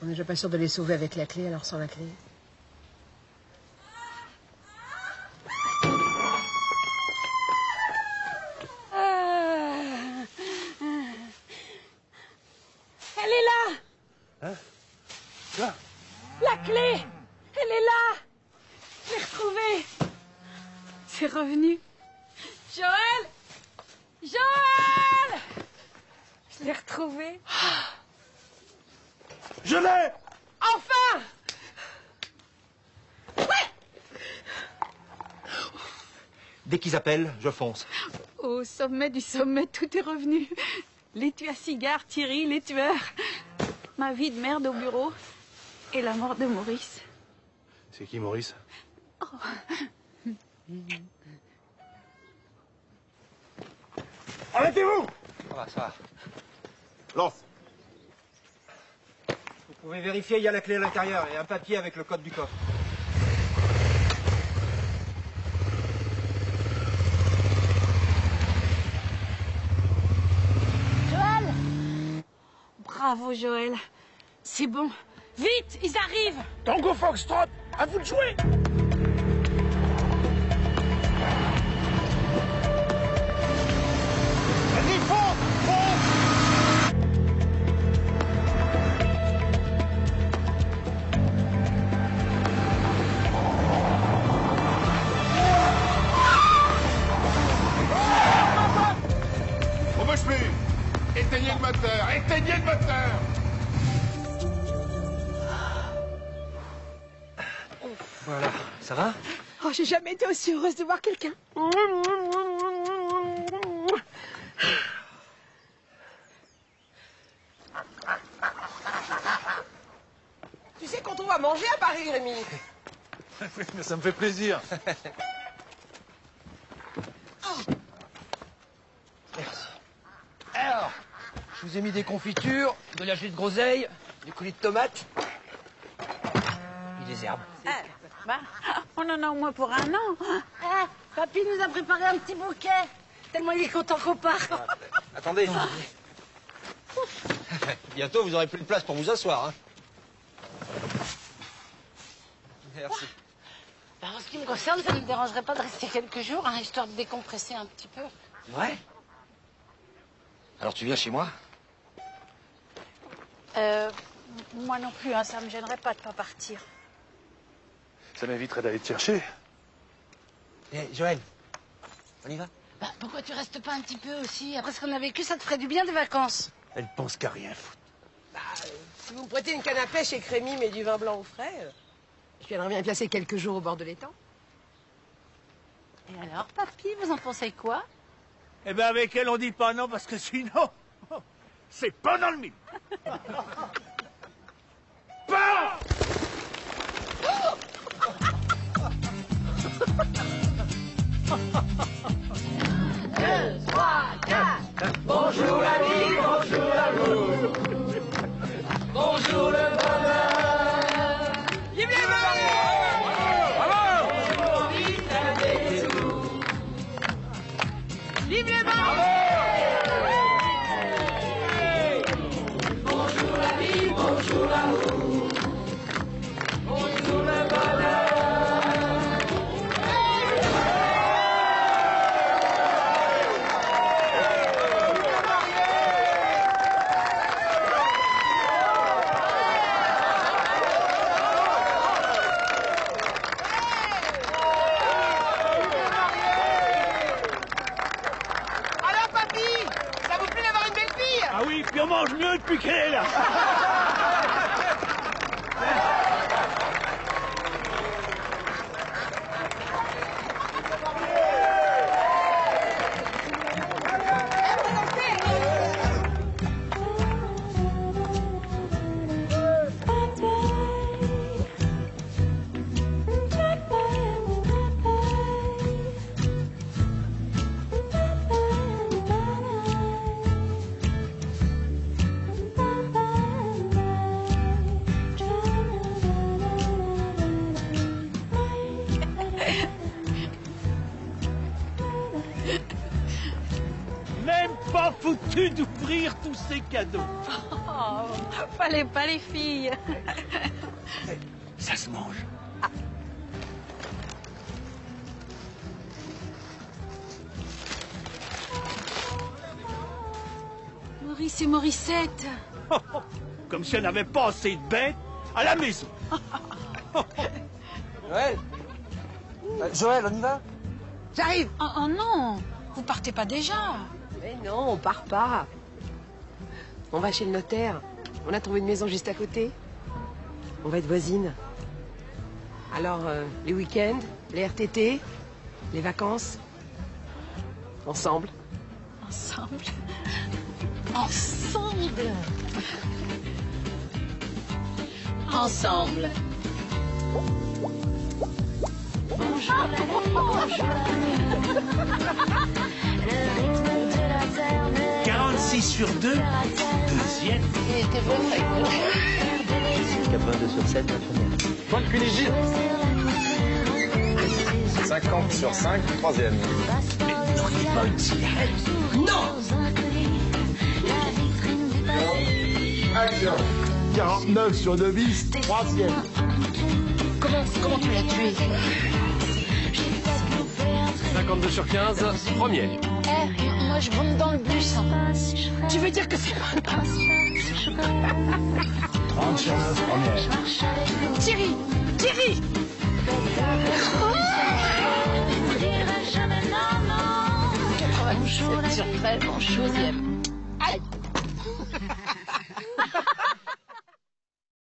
On n'est déjà pas sûr de les sauver avec la clé, alors sans la clé. Elle est là! Hein? Là? La clé! Elle est là! Je l'ai retrouvée! C'est revenu. Joël! Joël! Je l'ai retrouvée. Je l'ai! Enfin! Dès qu'ils appellent, je fonce. Au sommet du sommet, tout est revenu. L'étui à cigare, Thierry, les tueurs. Ma vie de merde au bureau. Et la mort de Maurice. C'est qui, Maurice? Arrêtez-vous! Ça va. Lance. Vous pouvez vérifier, il y a la clé à l'intérieur et un papier avec le code du coffre. Joël! Bravo, Joël. C'est bon. Vite, ils arrivent! Tango Foxtrot, à vous de jouer! Vas-y, fonce! On bouge plus! Éteignez le moteur! Éteignez le moteur! Voilà, ça va? Oh, j'ai jamais été aussi heureuse de voir quelqu'un. Tu sais qu'on trouve à manger à Paris, Rémi. Mais ça me fait plaisir. Merci. Alors, je vous ai mis des confitures, de la gelée de groseille, du coulis de tomates, et des herbes. On en a au moins pour un an. Papy nous a préparé un petit bouquet. Tellement il est content qu'on parte. Attendez. Bientôt, vous aurez plus de place pour vous asseoir. Hein. Merci. Alors, en ce qui me concerne, ça ne me dérangerait pas de rester quelques jours, hein, histoire de décompresser un petit peu. Ouais? Alors tu viens chez moi? Moi non plus, hein, ça me gênerait pas de pas partir. Ça m'éviterait d'aller te chercher. Eh, Joël, on y va? Bah, pourquoi tu restes pas un petit peu aussi? Après ce qu'on a vécu, ça te ferait du bien des vacances. Elle pense qu'à rien foutre. Si vous me prêtez une canne à pêche et crémime et du vin blanc au frais, je viendrai bien placer quelques jours au bord de l'étang. Et alors, papy, vous en pensez quoi? Eh ben avec elle, on dit pas non, parce que sinon, c'est pas dans le mille. Pas! Deux, trois, quatre. Bonjour la vie, bonjour l'amour. Bonjour le bonheur. Vive les mains! Bravo! Vite avec tout. Vive les mains! Bonjour la vie, bonjour l'amour. Bonjour le bonheur. Alors, papy, ça vous plaît d'avoir une belle fille? Ah oui, puis on mange mieux depuis qu'elle est là. Même pas foutu d'ouvrir tous ces cadeaux. Oh, fallait pas les filles. Ça se mange. Maurice et Morissette. Comme si on n'avait pas assez de bêtes à la maison. Joël? Joël, on y va? J'arrive! Oh non, vous partez pas déjà. Mais non, on part pas. On va chez le notaire. On a trouvé une maison juste à côté. On va être voisines. Alors, les week-ends, les RTT, les vacances, ensemble. Ensemble. Ensemble. Ensemble. Bonjour la vie, bonjour l'amour. Le rythme de la terre me 46 sur 2, deuxième. Il était vrai. 82 sur 7, la première. Point de Cunégie. 50 sur 5, troisième. Mais vous n'auriez pas une cigarette? Non. 49 sur 2 bis, troisième. Comment tu l'as tué? 52 sur 15, premier. Moi je monte dans le bus. Tu veux dire que c'est pas... 30 sur 9, première. Thierry! Thierry! jamais non, non. 97 sur 13, deuxième. Aïe.